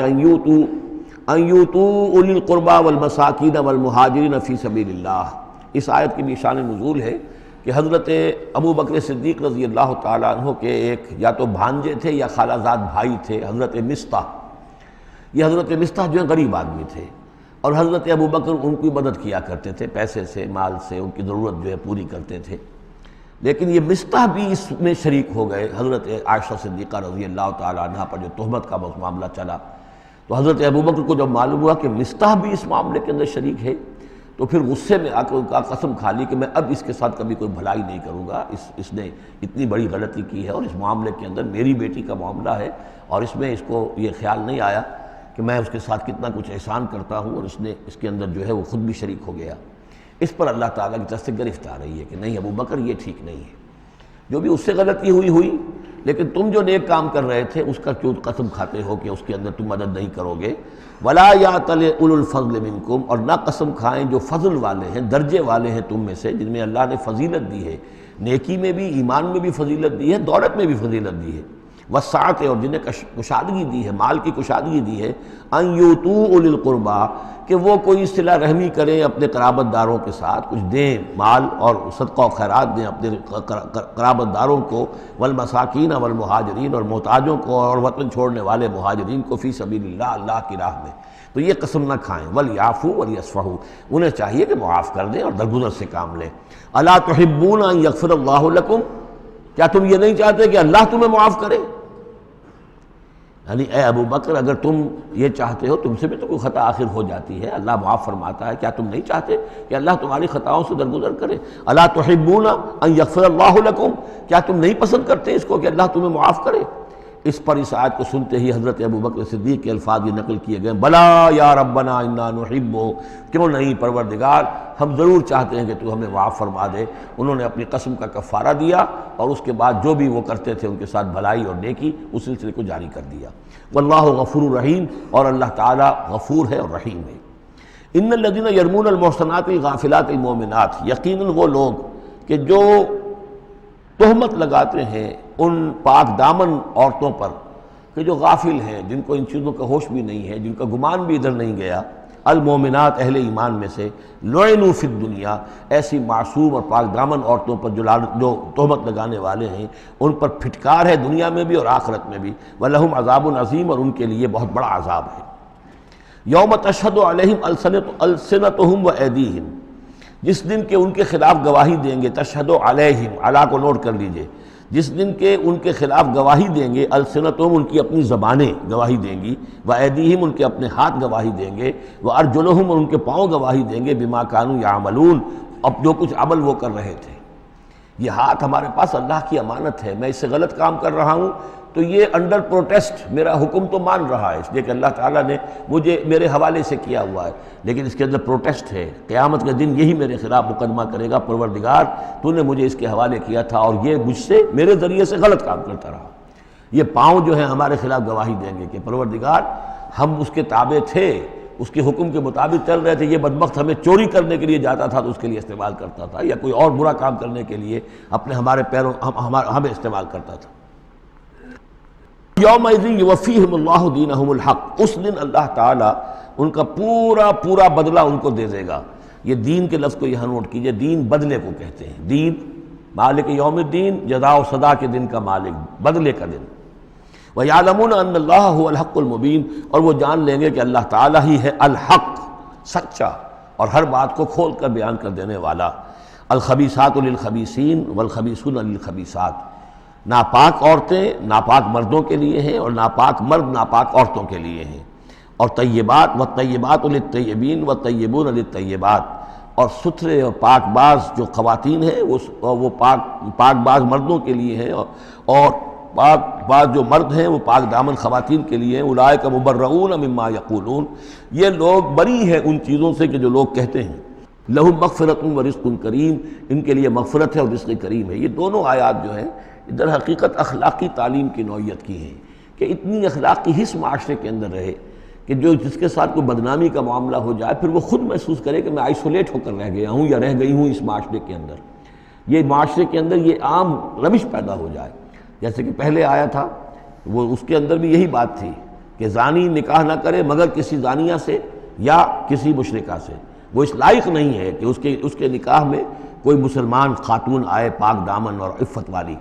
ان یؤتوا اولی القربى والمساکین والمہاجرین فی سبیل اللہ۔ اس آیت کی بھی شان نزول ہے کہ حضرت ابو بکر صدیق رضی اللہ تعالیٰ عنہ کے ایک یا تو بھانجے تھے یا خالہ زاد بھائی تھے، حضرت مصطح۔ یہ حضرت مصطح جو ہے غریب آدمی تھے، اور حضرت ابو بکر ان کی مدد کیا کرتے تھے، پیسے سے، مال سے ان کی ضرورت جو ہے پوری کرتے تھے۔ لیکن یہ مصطح بھی اس میں شریک ہو گئے، حضرت عائشہ صدیقہ رضی اللہ تعالیٰ عنہ پر جو تہمت کا معاملہ چلا، تو حضرت ابو بکر کو جب معلوم ہوا کہ مصطح بھی اس معاملے کے اندر شریک ہے، تو پھر غصے میں آ کے ان کا قسم کھا لی کہ میں اب اس کے ساتھ کبھی کوئی بھلائی نہیں کروں گا، اس نے اتنی بڑی غلطی کی ہے اور اس معاملے کے اندر میری بیٹی کا معاملہ ہے، اور اس میں اس کو یہ خیال نہیں آیا کہ میں اس کے ساتھ کتنا کچھ احسان کرتا ہوں، اور اس نے اس کے اندر جو ہے وہ خود بھی شریک ہو گیا۔ اس پر اللہ تعالیٰ کی طرف سے گرفت آ رہی ہے کہ نہیں ابو بکر یہ ٹھیک نہیں ہے، جو بھی اس سے غلطی ہوئی، لیکن تم جو نیک کام کر رہے تھے اس کا کیوں قسم کھاتے ہو کہ اس کے اندر تم مدد نہیں کرو گے۔ ولا یأتل اولو الفضل منکم، اور نہ قسم کھائیں جو فضل والے ہیں، درجے والے ہیں تم میں سے، جن میں اللہ نے فضیلت دی ہے، نیکی میں بھی، ایمان میں بھی فضیلت دی ہے، دولت میں بھی فضیلت دی ہے، وسعت، اور جنہیں کشادگی دی ہے، مال کی کشادگی دی ہے، ان یؤتوا اولی القربی، کہ وہ کوئی صلہ رحمی کریں اپنے قرابت داروں کے ساتھ، کچھ دیں مال اور صدقہ و خیرات دیں اپنے قرابت داروں کو، والمساکین والمہاجرین، اور محتاجوں کو اور وطن چھوڑنے والے مہاجرین کو، فی سبیل اللہ، اللہ کی راہ میں۔ تو یہ قسم نہ کھائیں۔ ولیعفوا ولیصفحوا، انہیں چاہیے کہ معاف کر دیں اور درگزر سے کام لیں۔ الا تحبون ان یغفر اللہ لکم، کیا تم یہ نہیں چاہتے کہ اللہ تمہیں معاف کرے؟ یعنی اے ابو بکر اگر تم یہ چاہتے ہو، تم سے بھی تو کوئی خطا آخر ہو جاتی ہے، اللہ معاف فرماتا ہے، کیا تم نہیں چاہتے کہ اللہ تمہاری خطاؤں سے درگزر کرے؟ الا تحبون ان یغفر اللہ لکم، کیا تم نہیں پسند کرتے اس کو کہ اللہ تمہیں معاف کرے؟ اس پر اس آیت کو سنتے ہی حضرت ابو بکر صدیق کے الفاظ یہ نقل کیے گئے، بلا یا ربنا انا نحبہ، کیوں نہیں پروردگار، ہم ضرور چاہتے ہیں کہ تو ہمیں معاف فرما دے۔ انہوں نے اپنی قسم کا کفارہ دیا اور اس کے بعد جو بھی وہ کرتے تھے ان کے ساتھ بھلائی اور نیکی، اس سلسلے کو جاری کر دیا۔ واللہ غفور الرحیم، اور اللہ تعالیٰ غفور ہے اور رحیم ہے۔ ان الذین یرمون المحصنات الغافلات المؤمنات، یقیناً وہ لوگ کہ جو تہمت لگاتے ہیں ان پاک دامن عورتوں پر کہ جو غافل ہیں، جن کو ان چیزوں کا ہوش بھی نہیں ہے، جن کا گمان بھی ادھر نہیں گیا، المومنات اہل ایمان میں سے لعنوا فی الدنیا ایسی معصوم اور پاک دامن عورتوں پر جو تہمت لگانے والے ہیں ان پر پھٹکار ہے دنیا میں بھی اور آخرت میں بھی، وَلَهُمْ عَذَابٌ عَظِيمٌ اور ان کے لیے بہت بڑا عذاب ہے۔ یوم تشہد علیہم السنتہم وایدیہم، جس دن کے ان کے خلاف گواہی دیں گے، تشہد علیہم، علا کو نوٹ کر لیجئے، جس دن کے ان کے خلاف گواہی دیں گے، السنتہم ان کی اپنی زبانیں گواہی دیں گی، وایدیہم ان کے اپنے ہاتھ گواہی دیں گے، وارجلہم اور ان کے پاؤں گواہی دیں گے، بما کانوا یعملون، اب جو کچھ عمل وہ کر رہے تھے۔ یہ ہاتھ ہمارے پاس اللہ کی امانت ہے، میں اس سے غلط کام کر رہا ہوں تو یہ انڈر پروٹیسٹ میرا حکم تو مان رہا ہے، اس لیے کہ اللہ تعالیٰ نے مجھے میرے حوالے سے کیا ہوا ہے، لیکن اس کے اندر پروٹیسٹ ہے، قیامت کے دن یہی میرے خلاف مقدمہ کرے گا، پروردگار تو نے مجھے اس کے حوالے کیا تھا اور یہ مجھ سے میرے ذریعے سے غلط کام کرتا رہا۔ یہ پاؤں جو ہیں ہمارے خلاف گواہی دیں گے کہ پروردگار ہم اس کے تابع تھے، اس کے حکم کے مطابق چل رہے تھے، یہ بدبخت ہمیں چوری کرنے کے لیے جاتا تھا تو اس کے لیے استعمال کرتا تھا، یا کوئی اور برا کام کرنے کے لیے ہمارے پیروں ہمیں استعمال کرتا تھا۔ یومئذ یوفیہم اللہ دینہم الحق، اس دن اللہ تعالیٰ ان کا پورا بدلہ ان کو دے دے گا۔ یہ دین کے لفظ کو یہاں نوٹ کیجئے، دین بدلے کو کہتے ہیں، دین مالک یوم الدین، جزا و سزا کے دن کا مالک، بدلے کا دن۔ وَيَعْلَمُونَ أَنَّ اللَّهَ هُوَ الْحَقُّ الْمُبِينُ، اور وہ جان لیں گے کہ اللہ تعالیٰ ہی ہے الحق، سچا اور ہر بات کو کھول کر بیان کر دینے والا۔ الخبیثات للخبیثین والخبیثون للخبیثات، ناپاک عورتیں ناپاک مردوں کے لیے ہیں اور ناپاک مرد ناپاک عورتوں کے لیے ہیں، اور طیبات والطیبات للطیبین والطیبون للطیبات، اور ستھرے اور پاک باز جو خواتین ہیں وہ پاک باز مردوں کے لیے ہیں، اور پاک باز جو مرد ہیں وہ پاک دامن خواتین کے لیے ہیں۔ اولئک مبرؤون مما یقولون، یہ لوگ بری ہیں ان چیزوں سے کہ جو لوگ کہتے ہیں۔ لہم مغفرۃ ورزق کریم، ان کے لیے مغفرت ہے اور رزق کریم ہے۔ یہ دونوں آیات جو ہیں در حقیقت اخلاقی تعلیم کی نوعیت کی ہیں، کہ اتنی اخلاقی حس معاشرے کے اندر رہے کہ جس کے ساتھ کوئی بدنامی کا معاملہ ہو جائے پھر وہ خود محسوس کرے کہ میں آئسولیٹ ہو کر رہ گیا ہوں یا رہ گئی ہوں اس معاشرے کے اندر، یہ معاشرے کے اندر یہ عام روش پیدا ہو جائے۔ جیسے کہ پہلے آیا تھا وہ اس کے اندر بھی یہی بات تھی کہ زانی نکاح نہ کرے مگر کسی زانیہ سے یا کسی مشرکہ سے، وہ اس لائق نہیں ہے کہ اس کے نکاح میں کوئی مسلمان خاتون آئے پاک دامن اور عفت والی،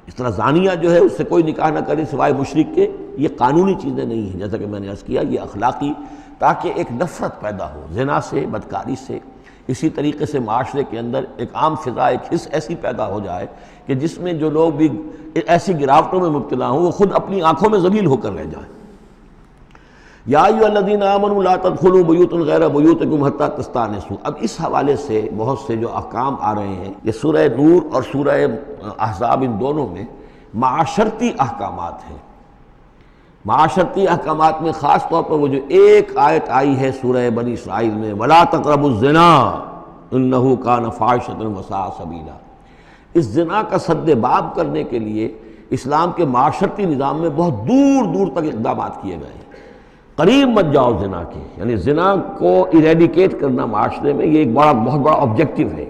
اس طرح زانیہ جو ہے اس سے کوئی نکاح نہ کرے سوائے مشرک کے۔ یہ قانونی چیزیں نہیں ہیں، جیسا کہ میں نے عرض کیا، یہ اخلاقی، تاکہ ایک نفرت پیدا ہو زنا سے، بدکاری سے۔ اسی طریقے سے معاشرے کے اندر ایک عام فضا، ایک حس ایسی پیدا ہو جائے کہ جس میں جو لوگ بھی ایسی گراوٹوں میں مبتلا ہوں وہ خود اپنی آنکھوں میں ذلیل ہو کر رہ جائیں۔ یا ایھا الذین آمنوا لا تدخلوا بیوتا غیر بیوتکم حتی تستأنسوا، اب اس حوالے سے بہت سے جو احکام آ رہے ہیں، یہ سورہ نور اور سورہ احزاب ان دونوں میں معاشرتی احکامات ہیں۔ معاشرتی احکامات میں خاص طور پر وہ جو ایک آیت آئی ہے سورہ بنی اسرائیل میں، وَلَا تَقْرَبُوا الزِّنَا إِنَّهُ كَانَ فَاحِشَةً وَسَاءَ سَبِيلًا، اس زنا کا سد باب کرنے کے لیے اسلام کے معاشرتی نظام میں بہت دور دور تک اقدامات کیے گئے ہیں۔ قریب مت جاؤ زنا کے، یعنی زنا کو ایریڈیکیٹ کرنا معاشرے میں یہ ایک بہت بڑا آبجیکٹیو ہے،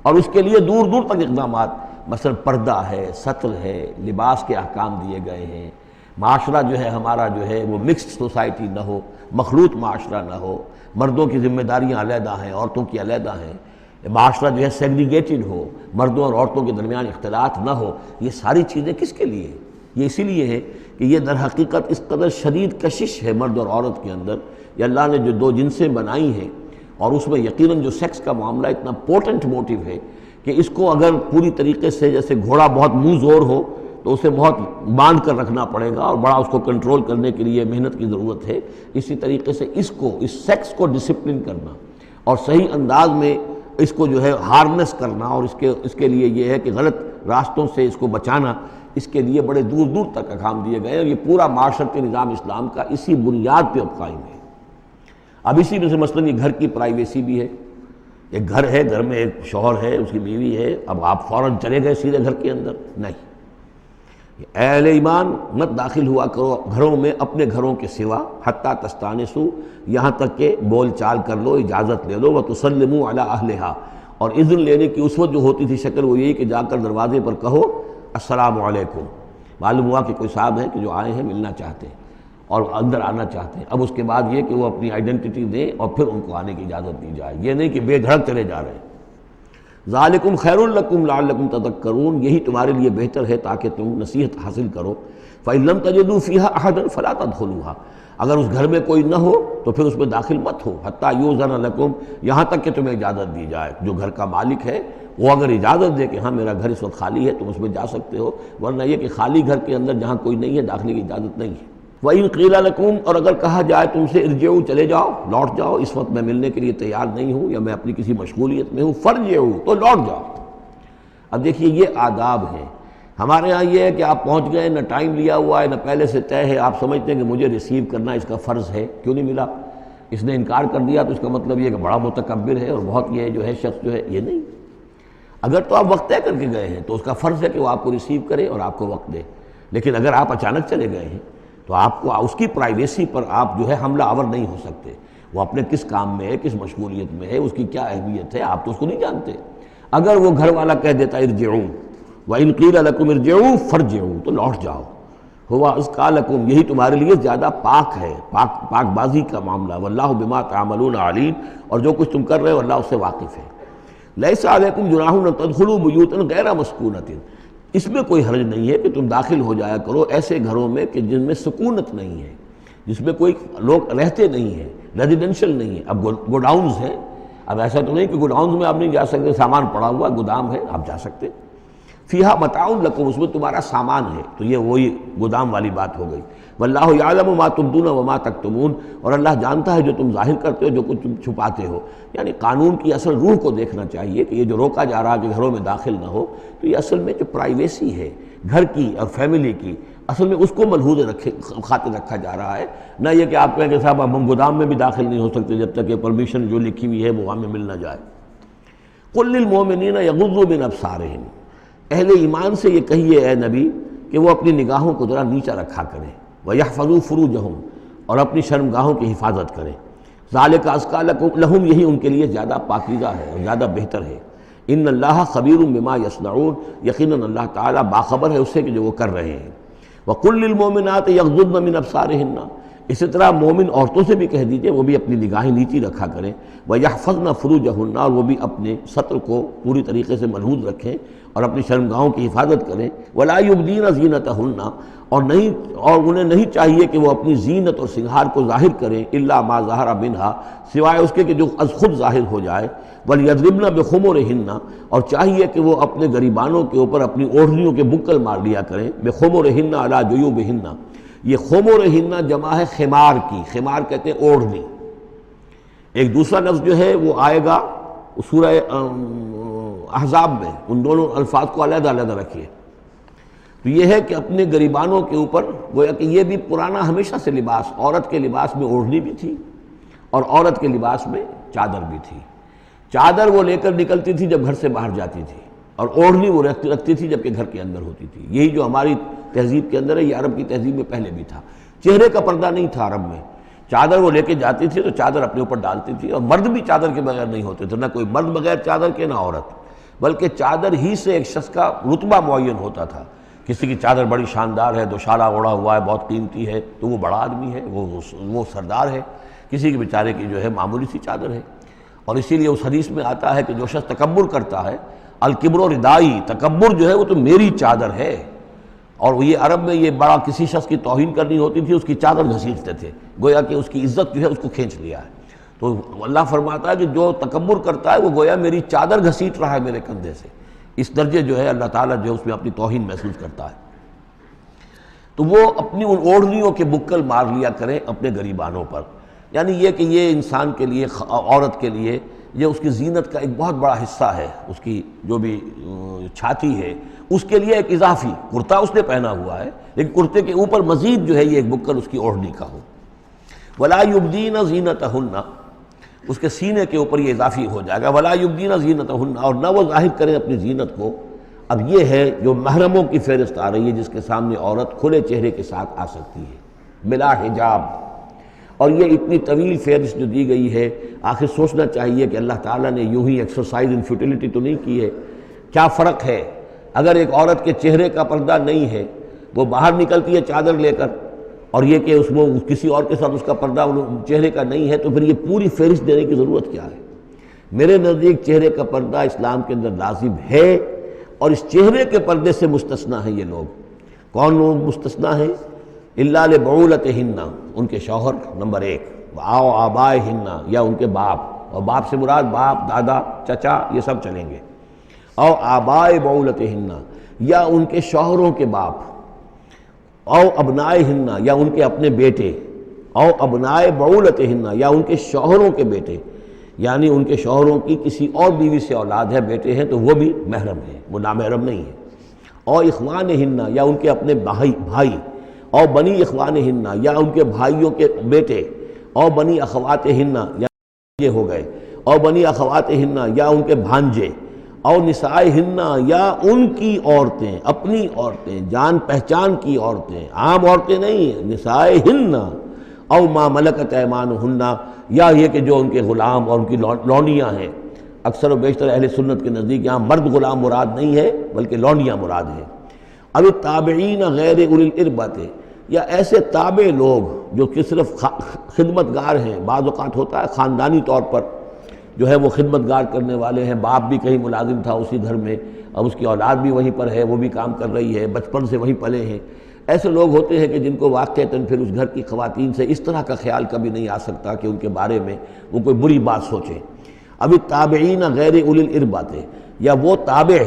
اور اس کے لیے دور دور تک اقدامات، مثلا پردہ ہے، ستر ہے، لباس کے احکام دیے گئے ہیں۔ معاشرہ جو ہے ہمارا جو ہے وہ مکسڈ سوسائٹی نہ ہو، مخلوط معاشرہ نہ ہو، مردوں کی ذمہ داریاں علیحدہ ہیں، عورتوں کی علیحدہ ہیں، معاشرہ جو ہے سیگریگیٹڈ ہو، مردوں اور عورتوں کے درمیان اختلاط نہ ہو۔ یہ ساری چیزیں کس کے لیے؟ یہ اسی لیے ہے کہ یہ در حقیقت اس قدر شدید کشش ہے مرد اور عورت کے اندر، یہ اللہ نے جو دو جنسیں بنائی ہیں، اور اس میں یقیناً جو سیکس کا معاملہ اتنا پورٹنٹ موٹیو ہے کہ اس کو اگر پوری طریقے سے، جیسے گھوڑا بہت منہ زور ہو تو اسے بہت باندھ کر رکھنا پڑے گا اور بڑا اس کو کنٹرول کرنے کے لیے محنت کی ضرورت ہے، اسی طریقے سے اس سیکس کو ڈسپلن کرنا اور صحیح انداز میں اس کو جو ہے ہارنس کرنا، اور اس کے لیے یہ ہے کہ غلط راستوں سے اس کو بچانا، اس کے لیے بڑے دور دور تک احکام دیے گئے، اور یہ پورا معاشرتی نظام اسلام کا اسی بنیاد پہ اب قائم ہے۔ اب اسی میں سے مثلاً یہ گھر کی پرائیویسی بھی ہے، ایک گھر ہے، گھر میں ایک شوہر ہے، اس کی بیوی ہے، اب آپ فوراً چلے گئے سیدھے گھر کے اندر؟ نہیں، اے اہل ایمان مت داخل ہوا کرو گھروں میں اپنے گھروں کے سوا، حتیٰ تستانسوا، یہاں تک کہ بول چال کر لو، اجازت لے لو، وتسلموا علی اہلہا، اور اذن لینے کی اس وقت جو ہوتی تھی شکل وہ یہی کہ جا کر دروازے پر کہو السلام علیکم، معلوم ہوا کہ کوئی صاحب ہیں کہ جو آئے ہیں ملنا چاہتے ہیں، اور اندر آنا چاہتے ہیں۔ اب اس کے بعد یہ کہ وہ اپنی آئیڈینٹی دیں اور پھر ان کو آنے کی اجازت دی جائے، یہ نہیں کہ بے دھڑک چلے جا رہے ہیں۔ ذالکم خیر لکم لعلکم تذکرون، یہی تمہارے لیے بہتر ہے تاکہ تم نصیحت حاصل کرو۔ فإن لم تجدوا فيها أحدا فلا تدخلوها، اگر اس گھر میں کوئی نہ ہو تو پھر اس میں داخل مت ہو، حتیٰ یؤذن لکم، یہاں تک کہ تمہیں اجازت دی جائے۔ جو گھر کا مالک ہے وہ اگر اجازت دے کہ ہاں میرا گھر اس وقت خالی ہے تم اس میں جا سکتے ہو، ورنہ یہ کہ خالی گھر کے اندر جہاں کوئی نہیں ہے داخلے کی اجازت نہیں ہے۔ وَإِن قِيلَ لَكُمْ، اور اگر کہا جائے تم سے ارجعوا، چلے جاؤ، لوٹ جاؤ، اس وقت میں ملنے کے لیے تیار نہیں ہوں یا میں اپنی کسی مشغولیت میں ہوں، فارجعوا، تو لوٹ جاؤ۔ اب دیکھیے یہ آداب ہیں۔ ہمارے ہاں یہ ہے کہ آپ پہنچ گئے، نہ ٹائم لیا ہوا ہے نہ پہلے سے طے ہے، آپ سمجھتے ہیں کہ مجھے ریسیو کرنا اس کا فرض ہے، کیوں نہیں ملا؟ اس نے انکار کر دیا تو اس کا مطلب یہ کہ بڑا متکبر ہے اور بہت یہ جو ہے شخص جو ہے، یہ نہیں۔ اگر تو آپ وقت طے کر کے گئے ہیں تو اس کا فرض ہے کہ وہ آپ کو ریسیو کرے اور آپ کو وقت دے، لیکن اگر آپ اچانک چلے گئے ہیں تو آپ کو اس کی پرائیویسی پر آپ جو ہے حملہ آور نہیں ہو سکتے۔ وہ اپنے کس کام میں ہے، کس مشغولیت میں ہے، اس کی کیا اہمیت ہے، آپ تو اس کو نہیں جانتے۔ اگر وہ گھر والا کہہ دیتا ارجعوا، وَإِن قِيلَ لَكُمْ ارْجِعُوا فَارْجِعُوا، تو لوٹ جاؤ، ہوا اذکیٰ لکم، یہی تمہارے لیے زیادہ پاک ہے، پاک بازی کا معاملہ، واللہ بما تعملون علیم، اور جو کچھ تم کر رہے ہو اللہ اس سے واقف ہے۔ لیس علیکم جناح ان تدخلوا بیوتا غیر مسکونۃ، اس میں کوئی حرج نہیں ہے کہ تم داخل ہو جایا کرو ایسے گھروں میں کہ جن میں سکونت نہیں ہے، جس میں کوئی لوگ رہتے نہیں ہیں، ریزیڈینشل نہیں ہے۔ اب گوڈاؤنز ہیں، اب ایسا تو نہیں کہ گوڈاؤنز میں آپ نہیں جا سکتے، سامان پڑا ہوا گودام ہے آپ جا سکتے، فیہا متاع لکم، اس میں تمہارا سامان ہے، تو یہ وہی گودام والی بات ہو گئی۔ واللہ یعلم ما تبدون وما تکتمون، اور اللہ جانتا ہے جو تم ظاہر کرتے ہو جو کچھ تم چھپاتے ہو۔ یعنی قانون کی اصل روح کو دیکھنا چاہیے کہ یہ جو روکا جا رہا کہ گھروں میں داخل نہ ہو، تو یہ اصل میں جو پرائیویسی ہے گھر کی اور فیملی کی، اصل میں اس کو ملحوظ خاطر رکھا جا رہا ہے، نہ یہ کہ آپ کہیں کہ صاحب ہم گودام میں بھی داخل نہیں ہو سکتے جب تک یہ پرمیشن جو لکھی ہوئی ہے وہ ہمیں مل نہ جائے۔ قل للمؤمنین یغضوا من ابصارہم، اہل ایمان سے یہ کہیے اے نبی کہ وہ اپنی نگاہوں کو ذرا نیچا رکھا کریں، وَيَحْفَظُوا فُرُوجَهُمْ، اور اپنی شرمگاہوں کی حفاظت کریں۔ ذَلِكَ أَزْكَىٰ لَهُمْ، یہی ان کے لیے زیادہ پاکیزہ ہے اور زیادہ بہتر ہے۔ إِنَّ اللَّهَ خَبِيرٌ بِمَا يَصْنَعُونَ، یقیناً اللہ تعالیٰ باخبر ہے اس سے کہ جو وہ کر رہے ہیں۔ وَقُلْ لِلْمُؤْمِنَاتِ يَغْضُضْنَ مِنْ أَبْصَارِهِنَّ، اسی طرح مومن عورتوں سے بھی کہہ دیجئے وہ بھی اپنی نگاہیں نیچی رکھا کریں، وَيَحْفَظْنَ فُرُوجَهُنَّ، اور وہ بھی اپنے سطر کو پوری طریقے سے ملحوظ رکھیں اور اپنی شرمگاہوں کی حفاظت کریں۔ وَلَا يُبْدِينَ زِينَتَهُنَّ، اور انہیں نہیں چاہیے کہ وہ اپنی زینت اور سنگھار کو ظاہر کریں، إِلَّا مَا ظَهَرَ مِنْهَا، سوائے اس کے کہ جو از خود ظاہر ہو جائے۔ وَلْيَضْرِبْنَ بِخُمُرِهِنَّ، اور چاہیے کہ وہ اپنے گریبانوں کے اوپر اپنی اوڑھنیوں کے بکل مار لیا کریں، بِخُمُرِهِنَّ عَلَى جُيُوبِهِنَّ، یہ خمرہن جمع ہے خمار کی، خمار کہتے ہیں اوڑھنی۔ ایک دوسرا لفظ جو ہے وہ آئے گا سورہ احزاب میں، ان دونوں الفاظ کو علیحدہ علیحدہ رکھیے۔ تو یہ ہے کہ اپنے گریبانوں کے اوپر، گویا کہ یہ بھی پرانا ہمیشہ سے لباس، عورت کے لباس میں اوڑھنی بھی تھی اور عورت کے لباس میں چادر بھی تھی۔ چادر وہ لے کر نکلتی تھی جب گھر سے باہر جاتی تھی، اور اوڑھنی وہ رکھتی تھی جب کہ گھر کے اندر ہوتی تھی۔ یہی جو ہماری تہذیب کے اندر ہے، یہ عرب کی تہذیب میں پہلے بھی تھا۔ چہرے کا پردہ نہیں تھا عرب میں، چادر وہ لے کے جاتی تھی تو چادر اپنے اوپر ڈالتی تھی، اور مرد بھی چادر کے بغیر نہیں ہوتے تھے، نہ کوئی مرد بغیر چادر کے نہ عورت، بلکہ چادر ہی سے ایک شخص کا رتبہ معین ہوتا تھا۔ کسی کی چادر بڑی شاندار ہے، دوشالہ اوڑھا ہوا ہے، بہت قیمتی ہے، تو وہ بڑا آدمی ہے، وہ سردار ہے۔ کسی کے بیچارے کی جو ہے معمولی سی چادر ہے، اور اسی لیے اس حدیث میں آتا ہے کہ جو شخص تکبر کرتا ہے، الکبر ردائی، تکبر جو ہے وہ تو میری چادر ہے۔ اور یہ عرب میں یہ بڑا کسی شخص کی توہین کرنی ہوتی تھی، اس کی چادر گھسیٹتے تھے، گویا کہ اس کی عزت جو ہے اس کو کھینچ لیا ہے۔ تو اللہ فرماتا ہے کہ جو تکبر کرتا ہے وہ گویا میری چادر گھسیٹ رہا ہے میرے کندھے سے، اس درجے جو ہے اللہ تعالیٰ جو ہے اس میں اپنی توہین محسوس کرتا ہے۔ تو وہ اپنی ان اوڑھنیوں کے بکل مار لیا کریں اپنے گریبانوں پر، یعنی یہ کہ یہ انسان کے لیے، عورت کے لیے، یہ اس کی زینت کا ایک بہت بڑا حصہ ہے، اس کی جو بھی چھاتی ہے اس کے لیے ایک اضافی کرتا اس نے پہنا ہوا ہے، لیکن کرتے کے اوپر مزید جو ہے یہ ایک بکل اس کی اوڑھنی کا ہو۔ وَلَا يُبْدِينَ زِينَتَهُنَّ، اس کے سینے کے اوپر یہ اضافی ہو جائے گا، وَلَا يُبْدِينَ زِينَتَهُنَّ، اور نہ وہ ظاہر کریں اپنی زینت کو۔ اب یہ ہے جو محرموں کی فہرست آ رہی ہے، جس کے سامنے عورت کھلے چہرے کے ساتھ آ سکتی ہے بلا حجاب، اور یہ اتنی طویل فہرست جو دی گئی ہے، آخر سوچنا چاہیے کہ اللہ تعالیٰ نے یوں ہی ایکسرسائز ان فیوٹیلٹی تو نہیں کی ہے۔ کیا فرق ہے اگر ایک عورت کے چہرے کا پردہ نہیں ہے، وہ باہر نکلتی ہے چادر لے کر، اور یہ کہ اس وہ کسی اور کے ساتھ اس کا پردہ چہرے کا نہیں ہے، تو پھر یہ پوری فہرست دینے کی ضرورت کیا ہے؟ میرے نزدیک چہرے کا پردہ اسلام کے اندر لازم ہے، اور اس چہرے کے پردے سے مستثنیٰ ہیں یہ لوگ۔ کون لوگ مستثنیٰ ہیں؟ الا لبعولتہن، ان کے شوہر نمبر ایک، او آبائہن، یا ان کے باپ، اور باپ سے مراد باپ، دادا، چچا، یہ سب چلیں گے، او آبائے بعولتہن، یا ان کے شوہروں کے باپ، او ابنائہن، یا ان کے اپنے بیٹے، او ابنائے بعولتہن، یا ان کے شوہروں کے بیٹے، یعنی ان کے شوہروں کی کسی اور بیوی سے اولاد ہے، بیٹے ہیں، تو وہ بھی محرم ہیں، وہ نامحرم نہیں ہے۔ او اخوانہن، یا ان کے اپنے بھائی، او بنی اخوانہن، یا ان کے بھائیوں کے بیٹے، او بنی اخواتہن، یا یہ ہو گئے، او بنی اخواتہن، یا ان کے بھانجے، او نسائہن، یا ان کی عورتیں، اپنی عورتیں، جان پہچان کی عورتیں، عام عورتیں نہیں، نسائہن، او ما ملکت ایمانہن، یا یہ کہ جو ان کے غلام اور ان کی لونڈیاں ہیں۔ اکثر و بیشتر اہل سنت کے نزدیک یہاں مرد غلام مراد نہیں ہے بلکہ لونڈیاں مراد ہیں۔ اب التابعین غیر اولی الاربۃ، یا ایسے تابع لوگ جو کہ صرف خدمت گار ہیں، بعض اوقات ہوتا ہے خاندانی طور پر جو ہے وہ خدمت گار کرنے والے ہیں، باپ بھی کہیں ملازم تھا اسی گھر میں، اب اس کی اولاد بھی وہیں پر ہے، وہ بھی کام کر رہی ہے، بچپن سے وہیں پلے ہیں۔ ایسے لوگ ہوتے ہیں کہ جن کو واقعتاً پھر اس گھر کی خواتین سے اس طرح کا خیال کبھی نہیں آ سکتا کہ ان کے بارے میں وہ کوئی بری بات سوچیں۔ اب التابعین غیر اولی الاربۃ، یا وہ تابع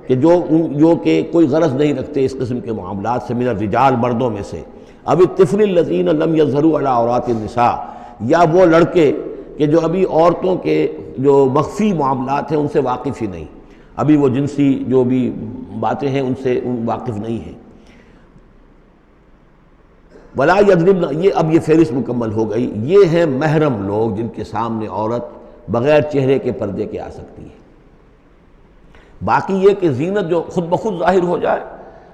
کہ جو کہ کوئی غرض نہیں رکھتے اس قسم کے معاملات سے، من الرجال، مردوں میں سے۔ اب الطفل الذین لم یظہروا علی عورات النساء، یا وہ لڑکے کہ جو ابھی عورتوں کے جو مخفی معاملات ہیں ان سے واقف ہی نہیں، ابھی وہ جنسی جو بھی باتیں ہیں ان سے واقف نہیں ہیں۔ ولا یضربن، یہ فہرست مکمل ہو گئی۔ یہ ہیں محرم لوگ جن کے سامنے عورت بغیر چہرے کے پردے کے آ سکتی ہے۔ باقی یہ کہ زینت جو خود بخود ظاہر ہو جائے،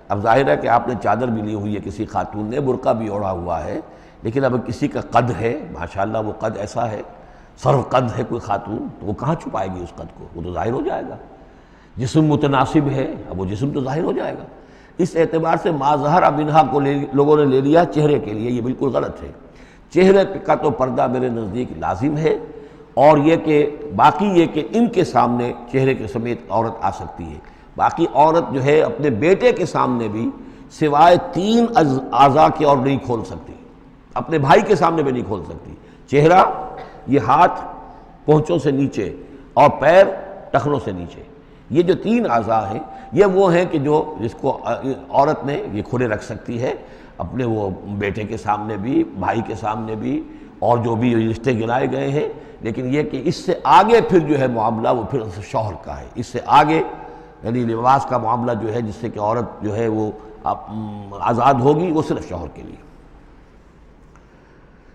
اب ظاہر ہے کہ آپ نے چادر بھی لی ہوئی ہے کسی خاتون نے، برقع بھی اوڑھا ہوا ہے، لیکن اب کسی کا قد ہے، ماشاءاللہ وہ قد ایسا ہے، سرو قد ہے کوئی خاتون، تو وہ کہاں چھپائے گی اس قد کو؟ وہ تو ظاہر ہو جائے گا۔ جسم متناسب ہے، اب وہ جسم تو ظاہر ہو جائے گا۔ اس اعتبار سے ما ظہر منہا کو لوگوں نے لے لیا چہرے کے لیے، یہ بالکل غلط ہے۔ چہرے کا تو پردہ میرے نزدیک لازم ہے، اور یہ کہ باقی یہ کہ ان کے سامنے چہرے کے سمیت عورت آ سکتی ہے۔ باقی عورت جو ہے اپنے بیٹے کے سامنے بھی سوائے 3 اعضاء کے اور نہیں کھول سکتی، اپنے بھائی کے سامنے بھی نہیں کھول سکتی۔ چہرہ، یہ ہاتھ پونچھوں سے نیچے، اور پیر ٹخنوں سے نیچے، یہ جو 3 اعضاء ہیں یہ وہ ہیں کہ جس کو عورت نے یہ کھلے رکھ سکتی ہے، اپنے وہ بیٹے کے سامنے بھی، بھائی کے سامنے بھی، اور جو بھی رشتے گنائے گئے ہیں۔ لیکن یہ کہ اس سے آگے پھر جو ہے معاملہ وہ پھر شوہر کا ہے، اس سے آگے یعنی لباس کا معاملہ جو ہے جس سے کہ عورت جو ہے وہ آزاد ہوگی، وہ صرف شوہر کے لیے۔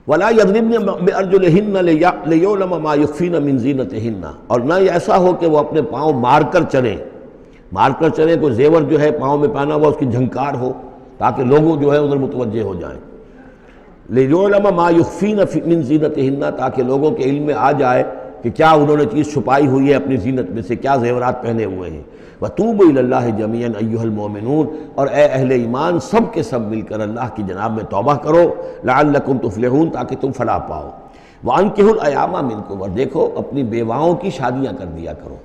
وَلَا يَضْرِبْنَ بِأَرْجُلِهِنَّ لِيُعْلَمَ مَا يُخْفِينَ مِنْ زِينَتِهِنَّ، اور نہ یہ ایسا ہو کہ وہ اپنے پاؤں مار کر چلیں، کوئی زیور جو ہے پاؤں میں پہنا ہوا اس کی جھنکار ہو تاکہ لوگوں جو ہے ادھر متوجہ ہو جائیں۔ لِيُعْلَمَ مَا يُخْفِينَ مِنْ زِينَتِهِنَّ، تاکہ لوگوں کے علم میں آ جائے کہ کیا انہوں نے چیز چھپائی ہوئی ہے اپنی زینت میں سے، کیا زیورات پہنے ہوئے ہیں۔ وَتُوبُوا إِلَى اللَّهِ جَمِيعًا أَيُّهَا الْمُؤْمِنُونَ، اور اے اہل ایمان سب کے سب مل کر اللہ کی جناب میں توبہ کرو، لَعَلَّكُمْ تُفْلِحُونَ، تاکہ تم فلاح پاؤ۔ وَأَنكِحُوا الْأَيَامَ مِنكُمْ، اور دیکھو اپنی بیواؤں کی شادیاں کر دیا کرو۔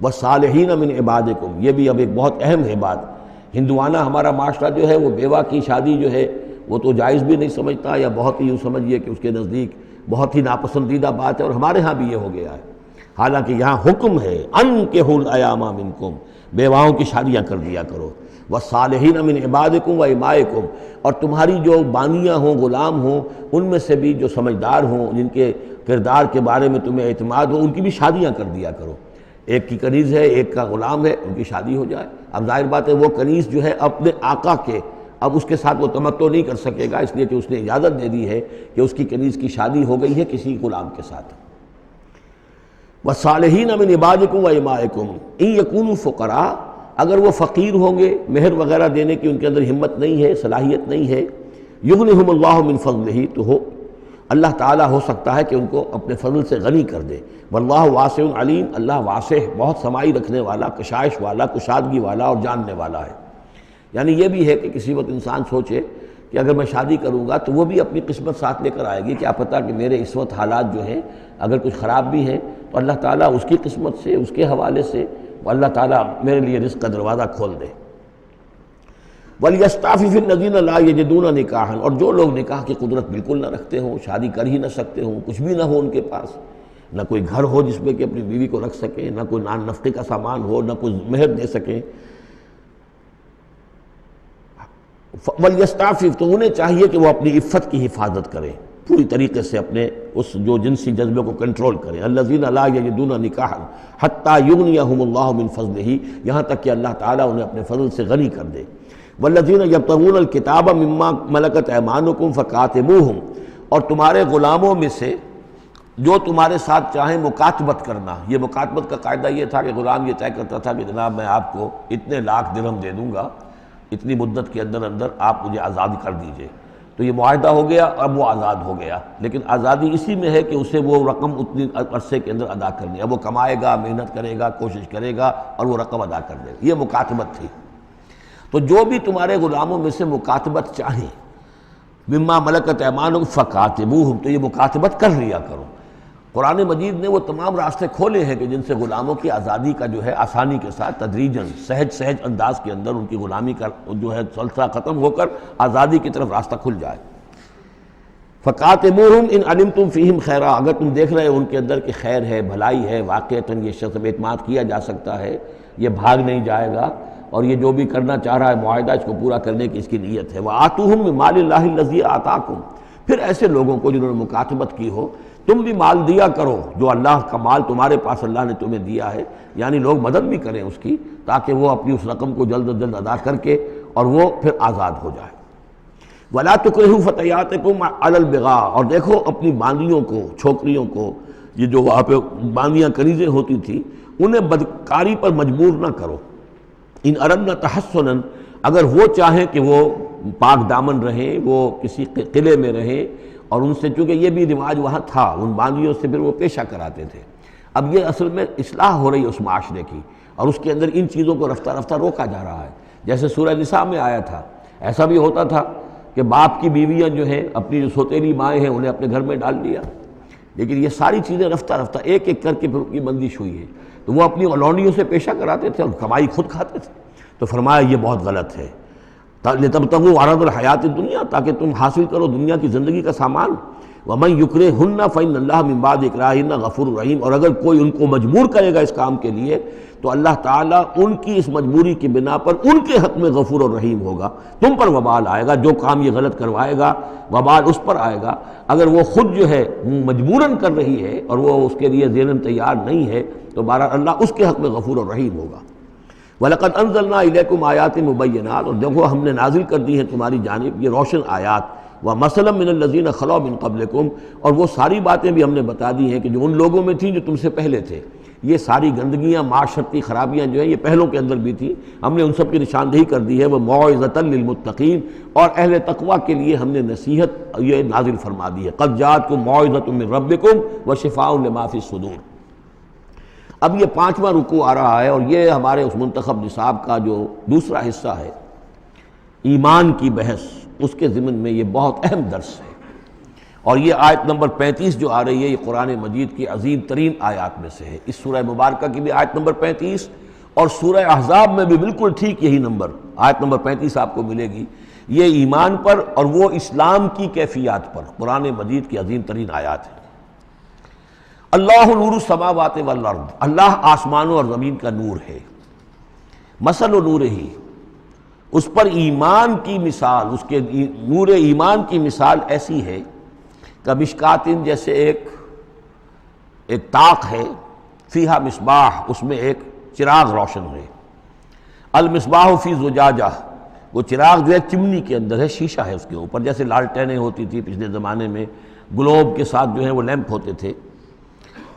وَالصَّالِحِينَ مِنْ عِبَادِكُمْ، یہ بھی اب ایک بہت اہم ہے بات۔ ہندوانہ ہمارا معاشرہ جو ہے وہ بیوہ کی شادی جو ہے وہ تو جائز بھی نہیں سمجھتا، یا بہت ہی یوں سمجھیے کہ اس کے نزدیک بہت ہی ناپسندیدہ بات ہے، اور ہمارے ہاں بھی یہ ہو گیا ہے۔ حالانکہ یہاں حکم ہے انکحوا الایام منکم، بیواؤں کی شادیاں کر دیا کرو۔ والصالحین من عبادکم و امائکم، اور تمہاری جو بانیاں ہوں، غلام ہوں، ان میں سے بھی جو سمجھدار ہوں، جن کے کردار کے بارے میں تمہیں اعتماد ہو، ان کی بھی شادیاں کر دیا کرو۔ ایک کی کنیز ہے، ایک کا غلام ہے، ان کی شادی ہو جائے۔ اب ظاہر بات ہے وہ کنیز جو ہے اپنے آقا کے، اب اس کے ساتھ وہ تمتع نہیں کر سکے گا، اس لیے کہ اس نے اجازت دے دی ہے کہ اس کی کنیز کی شادی ہو گئی ہے کسی غلام کے ساتھ۔ وَالصَّالِحِينَ مِنْ عِبَادِكُمْ وَإِمَائِكُمْ إِنْ يَكُونُوا فُقَرَاءَ، اگر وہ فقیر ہوں گے، مہر وغیرہ دینے کی ان کے اندر ہمت نہیں ہے، صلاحیت نہیں ہے، يُغْنِهُمُ اللَّهُ مِنْ فَضْلِهِ، تو اللہ تعالیٰ ہو سکتا ہے کہ ان کو اپنے فضل سے غنی کر دے۔ واللہ واسع علیم، اللہ واسع بہت سمائی رکھنے والا، کشائش والا، کشادگی والا اور جاننے والا ہے۔ یعنی یہ بھی ہے کہ کسی وقت انسان سوچے کہ اگر میں شادی کروں گا تو وہ بھی اپنی قسمت ساتھ لے کر آئے گی، کیا پتہ کہ میرے اس وقت حالات جو ہیں اگر کچھ خراب بھی ہیں تو اللہ تعالیٰ اس کی قسمت سے، اس کے حوالے سے وہ اللہ تعالیٰ میرے لیے رزق کا دروازہ کھول دے۔ وَلْيَسْتَعْفِفِ الَّذِينَ لَا يَجِدُونَ نِكَاحًا، اور جو لوگ نکاح کی قدرت بالکل نہ رکھتے ہوں، شادی کر ہی نہ سکتے ہوں، کچھ بھی نہ ہو ان کے پاس، نہ کوئی گھر ہو جس میں کہ اپنی بیوی کو رکھ سکیں، نہ کوئی نان نفقے کا سامان ہو، نہ کوئی مہر دے سکیں، وَلْيَسْتَعْفِفْ، تو انہیں چاہیے کہ وہ اپنی عفت کی حفاظت کریں، پوری طریقے سے اپنے اس جو جنسی جذبے کو کنٹرول کریں۔ الَّذِينَ لَا يَجِدُونَ نِكَاحًا حَتَّى يُغْنِيَهُمُ اللَّهُ مِنْ فَضْلِهِ، یہاں تک کہ اللہ تعالیٰ انہیں اپنے فضل سے غنی کر دے۔ وَالَّذِينَ يَبْتَغُونَ الْكِتَابَ مِمَّا مَلَكَتْ أَيْمَانُكُمْ فَكَاتِبُوهُمْ، اور تمہارے غلاموں میں سے جو تمہارے ساتھ چاہیں مکاتبت کرنا۔ یہ مکاتبت کا قاعدہ یہ تھا کہ غلام یہ طے کرتا تھا کہ جناب میں آپ کو اتنے لاکھ درہم دے دوں گا، اتنی مدت کے اندر اندر آپ مجھے آزاد کر دیجئے، تو یہ معاہدہ ہو گیا، اب وہ آزاد ہو گیا، لیکن آزادی اسی میں ہے کہ اسے وہ رقم اتنی عرصے کے اندر ادا کرنی ہے، اب وہ کمائے گا، محنت کرے گا، کوشش کرے گا اور وہ رقم ادا کر دے گا، یہ مکاتبت تھی۔ تو جو بھی تمہارے غلاموں میں سے مکاتبت چاہیں، مما ملکت ایمانکم فکاتبوہم، تو یہ مکاتبت کر لیا کرو۔ قرآن مجید نے وہ تمام راستے کھولے ہیں کہ جن سے غلاموں کی آزادی کا جو ہے آسانی کے ساتھ تدریجاً سہج انداز کے اندر ان کی غلامی کا جو ہے سلسلہ ختم ہو کر آزادی کی طرف راستہ کھل جائے۔ فَقَاتِبُوهُمْ إِنْ عَلِمْتُمْ فِيهِمْ خَيْرًا، اگر تم دیکھ رہے ہو ان کے اندر کہ خیر ہے، بھلائی ہے، واقعتاً یہ شخص اعتماد کیا جا سکتا ہے، یہ بھاگ نہیں جائے گا اور یہ جو بھی کرنا چاہ رہا ہے معاہدہ اس کو پورا کرنے کی اس کی نیت ہے۔ وَآتُوهُمْ مِن مَالِ اللَّهِ الَّذِي آتَاكُمْ، پھر ایسے لوگوں کو جنہوں نے مکاتبت کی ہو تم بھی مال دیا کرو، جو اللہ کا مال تمہارے پاس اللہ نے تمہیں دیا ہے، یعنی لوگ مدد بھی کریں اس کی تاکہ وہ اپنی اس رقم کو جلد از جلد ادا کر کے اور وہ پھر آزاد ہو جائے۔ وَلَا تُكْرِهُوا فَتَيَاتِكُمْ عَلَى الْبِغَاءِ، اور دیکھو اپنی باندیوں کو، چھوکریوں کو، یہ جو وہاں پہ باندیاں کنیزیں ہوتی تھی انہیں بدکاری پر مجبور نہ کرو۔ ان اردنا تحسنا، اگر وہ چاہیں کہ وہ پاک دامن رہیں، وہ کسی قلعے میں رہیں، اور ان سے چونکہ یہ بھی رواج وہاں تھا، ان باندیوں سے پھر وہ پیشہ کراتے تھے۔ اب یہ اصل میں اصلاح ہو رہی ہے اس معاشرے کی، اور اس کے اندر ان چیزوں کو رفتہ رفتہ روکا جا رہا ہے۔ جیسے سورہ نساء میں آیا تھا، ایسا بھی ہوتا تھا کہ باپ کی بیویاں جو ہیں، اپنی جو سوتیلی مائیں ہیں، انہیں اپنے گھر میں ڈال دیا، لیکن یہ ساری چیزیں رفتہ رفتہ ایک ایک کر کے پھر ان کی بندش ہوئی ہے، تو وہ اپنی لونڈیوں سے پیشہ کراتے تھے اور کمائی خود کھاتے تھے۔ تو فرمایا یہ بہت غلط ہے، لِتَبْتَغُوا عَرَضَ الْحَيَاةِ الدُّنْيَا، تاکہ تم حاصل کرو دنیا کی زندگی کا سامان۔ وَمَنْ يُكْرِهُنَّ فَإِنَّ اللَّهَ مِنْ بَعْدِ إِكْرَاهِهِنَّ غَفُورٌ رَحِيمٌ، اور اگر کوئی ان کو مجبور کرے گا اس کام کے لیے تو اللہ تعالیٰ ان کی اس مجبوری کی بنا پر ان کے حق میں غفور اور رحیم ہوگا۔ تم پر وبال آئے گا، جو کام یہ غلط کروائے گا وبال اس پر آئے گا۔ اگر وہ خود جو ہے مجبوراً کر رہی ہے اور وہ اس کے لیے ذہناً تیار نہیں ہے تو بہرحال اللہ اس کے حق میں غفور اور رحیم ہوگا۔ وَلَقَدْ أَنزَلْنَا إِلَيْكُمْ آيَاتٍ مُبَيِّنَاتٍ، اور دیکھو ہم نے نازل کر دی ہیں تمہاری جانب یہ روشن آیات، وَمَثَلًا مِّنَ الَّذِينَ خَلَوْا مِن قَبْلِكُمْ، اور وہ ساری باتیں بھی ہم نے بتا دی ہیں کہ جو ان لوگوں میں تھیں جو تم سے پہلے تھے۔ یہ ساری گندگیاں، معاشرتی خرابیاں جو ہیں یہ پہلوں کے اندر بھی تھیں، ہم نے ان سب کی نشاندہی کر دی ہے۔ وَمَوْعِظَةً لِّلْمُتَّقِينَ، اور اہل تقویٰ کے لیے ہم نے نصیحت یہ نازل فرما دی ہے۔ قَدْ جَاءَتْكُمْ مَوْعِظَةٌ مِّن رَبِّكُمْ وَشِفَاءٌ لِّمَا فِي الصُّدُورِ۔ اب یہ 5واں رکوع آ رہا ہے، اور یہ ہمارے اس منتخب نصاب کا جو دوسرا حصہ ہے، ایمان کی بحث، اس کے ضمن میں یہ بہت اہم درس ہے۔ اور یہ آیت نمبر 35 جو آ رہی ہے، یہ قرآن مجید کی عظیم ترین آیات میں سے ہے۔ اس سورہ مبارکہ کی بھی آیت نمبر 35 اور سورہ احزاب میں بھی بالکل ٹھیک یہی نمبر، آیت نمبر 35 آپ کو ملے گی۔ یہ ایمان پر اور وہ اسلام کی کیفیات پر قرآن مجید کی عظیم ترین آیات ہے۔ اللہ نور السماوات والارض، اللہ آسمانوں اور زمین کا نور ہے۔ مثل نور ہی، اس پر ایمان کی مثال، اس کے نور ایمان کی مثال ایسی ہے کہ مشکاتن، جیسے ایک طاق ہے، فیہا مصباح، اس میں ایک چراغ روشن ہے۔ المصباح فی زجاجہ، وہ چراغ جو ہے چمنی کے اندر ہے، شیشہ ہے اس کے اوپر، جیسے لالٹینیں ہوتی تھی پچھلے زمانے میں، گلوب کے ساتھ جو ہے وہ لیمپ ہوتے تھے۔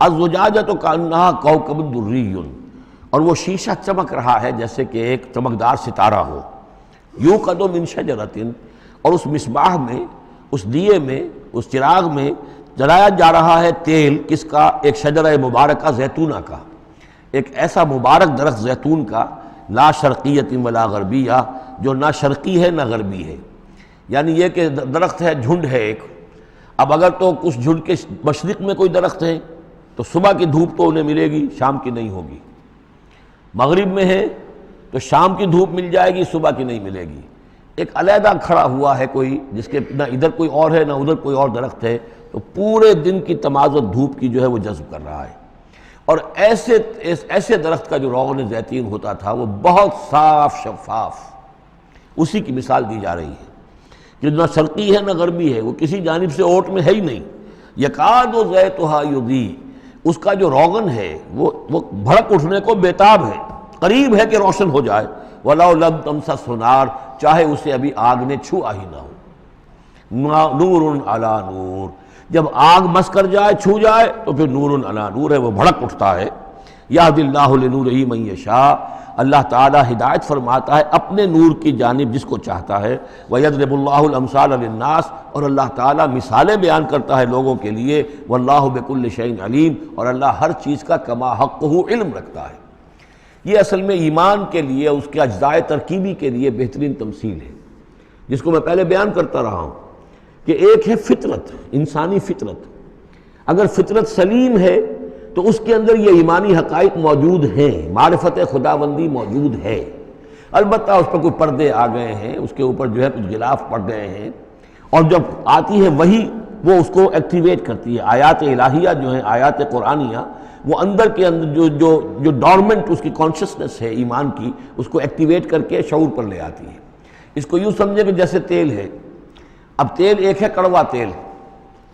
الزجاجہ تو کانہا کوکب دری، اور وہ شیشہ چمک رہا ہے جیسے کہ ایک چمکدار ستارہ ہو۔ یوقد من شجرۃ، اور اس مصباح میں، اس دیے میں، اس چراغ میں جلایا جا رہا ہے تیل، کس کا؟ ایک شجرہ مبارکہ زیتونہ کا، ایک ایسا مبارک درخت زیتون کا، لا شرقیۃ ولا غربیہ، جو نہ شرقی ہے نہ غربی ہے، یعنی یہ کہ درخت ہے، جھنڈ ہے ایک، اب اگر تو اس جھنڈ کے مشرق میں کوئی درخت ہے تو صبح کی دھوپ تو انہیں ملے گی، شام کی نہیں ہوگی، مغرب میں ہے تو شام کی دھوپ مل جائے گی، صبح کی نہیں ملے گی۔ ایک علیحدہ کھڑا ہوا ہے کوئی جس کے نہ ادھر کوئی اور ہے نہ ادھر کوئی اور درخت ہے، تو پورے دن کی تمازت دھوپ کی جو ہے وہ جذب کر رہا ہے۔ اور ایسے درخت کا جو روغن زیتون ہوتا تھا وہ بہت صاف شفاف، اسی کی مثال دی جا رہی ہے جو نہ شرقی ہے نہ غربی ہے، وہ کسی جانب سے اوٹ میں ہے ہی نہیں۔ یکاد زیتھا یضیء، اس کا جو روغن ہے وہ بھڑک اٹھنے کو بیتاب ہے، قریب ہے کہ روشن ہو جائے۔ وَلَوْ لَمْ تَمْسَسْهُ نَارٌ، چاہے اسے ابھی آگ نے چھوا ہی نہ ہو۔ نور علی نور، جب آگ مس کر جائے، چھو جائے تو پھر نور علی نور ہے، وہ بھڑک اٹھتا ہے۔ یہدی اللہ لنورہ من یشاء، اللہ تعالیٰ ہدایت فرماتا ہے اپنے نور کی جانب جس کو چاہتا ہے۔ وَيَضْرِبُ اللَّهُ الْأَمْثَالَ لِلنَّاسِ، اور اللہ تعالیٰ مثالیں بیان کرتا ہے لوگوں کے لیے۔ وَاللَّهُ بِكُلِّ شَيْءٍ عَلِيمٌ، اور اللہ ہر چیز کا کما حقہ علم رکھتا ہے۔ یہ اصل میں ایمان کے لیے، اس کے اجزاء ترکیبی کے لیے بہترین تمثیل ہے، جس کو میں پہلے بیان کرتا رہا ہوں کہ ایک ہے فطرت، انسانی فطرت۔ اگر فطرت سلیم ہے تو اس کے اندر یہ ایمانی حقائق موجود ہیں، معرفت خداوندی موجود ہے، البتہ اس پر کوئی پردے آ گئے ہیں، اس کے اوپر جو ہے کچھ غلاف پڑ گئے ہیں، اور جب آتی ہے وہی وہ اس کو ایکٹیویٹ کرتی ہے۔ آیات الہیہ جو ہیں، آیات قرآنیہ، وہ اندر کے اندر جو ڈورمنٹ اس کی کانشسنس ہے ایمان کی، اس کو ایکٹیویٹ کر کے شعور پر لے آتی ہے۔ اس کو یوں سمجھے کہ جیسے تیل ہے، اب تیل ایک ہے کڑوا تیل،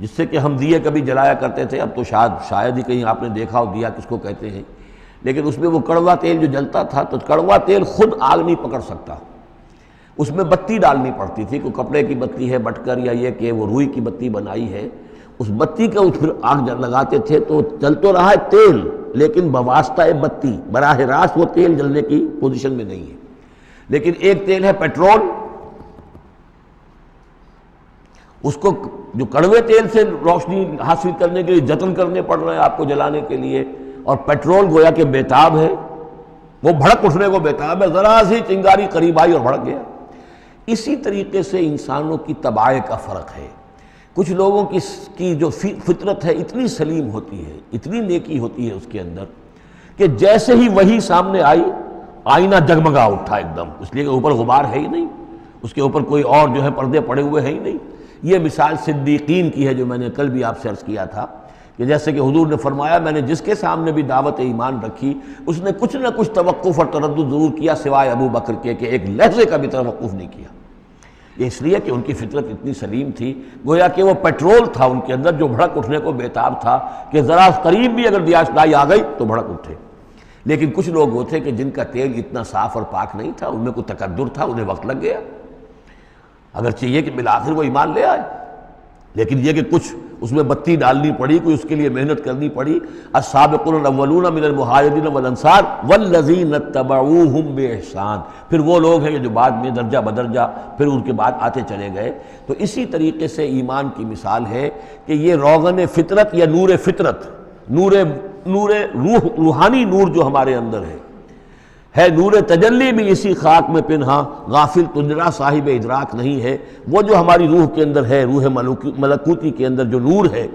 جس سے کہ ہم دیے کبھی جلایا کرتے تھے، اب تو شاید ہی کہیں آپ نے دیکھا ہو دیا کس کو کہتے ہیں، لیکن اس میں وہ کڑوا تیل جو جلتا تھا، تو کڑوا تیل خود آگ نہیں پکڑ سکتا، اس میں بتی ڈالنی پڑتی تھی، کوئی کپڑے کی بتی ہے بٹکر، یا یہ کہ وہ روئی کی بتی بنائی ہے، اس بتی کا پھر آگ لگاتے تھے تو جل تو رہا ہے تیل، لیکن بواسطہ بتی، براہ راست وہ تیل جلنے کی پوزیشن میں نہیں ہے۔ لیکن ایک تیل ہے پیٹرول، اس کو جو کڑوے تیل سے روشنی حاصل کرنے کے لیے جتن کرنے پڑ رہے ہیں آپ کو جلانے کے لیے، اور پیٹرول گویا کہ بیتاب ہے، وہ بھڑک اٹھنے کو بیتاب ہے، ذرا سی چنگاری قریب آئی اور بھڑک گیا۔ اسی طریقے سے انسانوں کی طباع کا فرق ہے۔ کچھ لوگوں کی جو فطرت ہے اتنی سلیم ہوتی ہے، اتنی نیکی ہوتی ہے اس کے اندر، کہ جیسے ہی وہی سامنے آئی، آئینہ جگمگا اٹھا ایک دم، اس لیے کہ اوپر غبار ہے ہی نہیں، اس کے اوپر کوئی اور جو ہے پردے پڑے ہوئے ہیں ہی نہیں۔ یہ مثال صدیقین کی ہے جو میں نے کل بھی آپ سے عرض کیا تھا، کہ جیسے کہ حضور نے فرمایا میں نے جس کے سامنے بھی دعوت ایمان رکھی، اس نے کچھ نہ کچھ توقف اور تردد ضرور کیا، سوائے ابو بکر کے کہ ایک لحظے کا بھی توقف نہیں کیا۔ یہ اس لیے کہ ان کی فطرت اتنی سلیم تھی، گویا کہ وہ پیٹرول تھا ان کے اندر جو بھڑک اٹھنے کو بیتاب تھا، کہ ذرا قریب بھی اگر دیاشنائی آ گئی تو بھڑک اٹھے۔ لیکن کچھ لوگ وہ تھے کہ جن کا تیل اتنا صاف اور پاک نہیں تھا، ان میں کوئی تکدر تھا، انہیں وقت لگ گیا، اگرچہ یہ کہ بالآخر وہ ایمان لے آئے، لیکن یہ کہ کچھ اس میں بتی ڈالنی پڑی، کوئی اس کے لیے محنت کرنی پڑی۔ السابقون الاولون من المہاجرین والانصار والذین اتبعوہم باحسان، پھر وہ لوگ ہیں جو بعد میں درجہ بدرجہ پھر ان کے بعد آتے چلے گئے۔ تو اسی طریقے سے ایمان کی مثال ہے کہ یہ روغن فطرت یا نور فطرت، نور روح، روحانی نور جو ہمارے اندر ہے نور تجلی بھی اسی خاک میں پنہاں، غافل تجرا صاحب ادراک نہیں ہے۔ وہ جو ہماری روح کے اندر ہے، روح ملکوتی کے اندر جو نور ہے،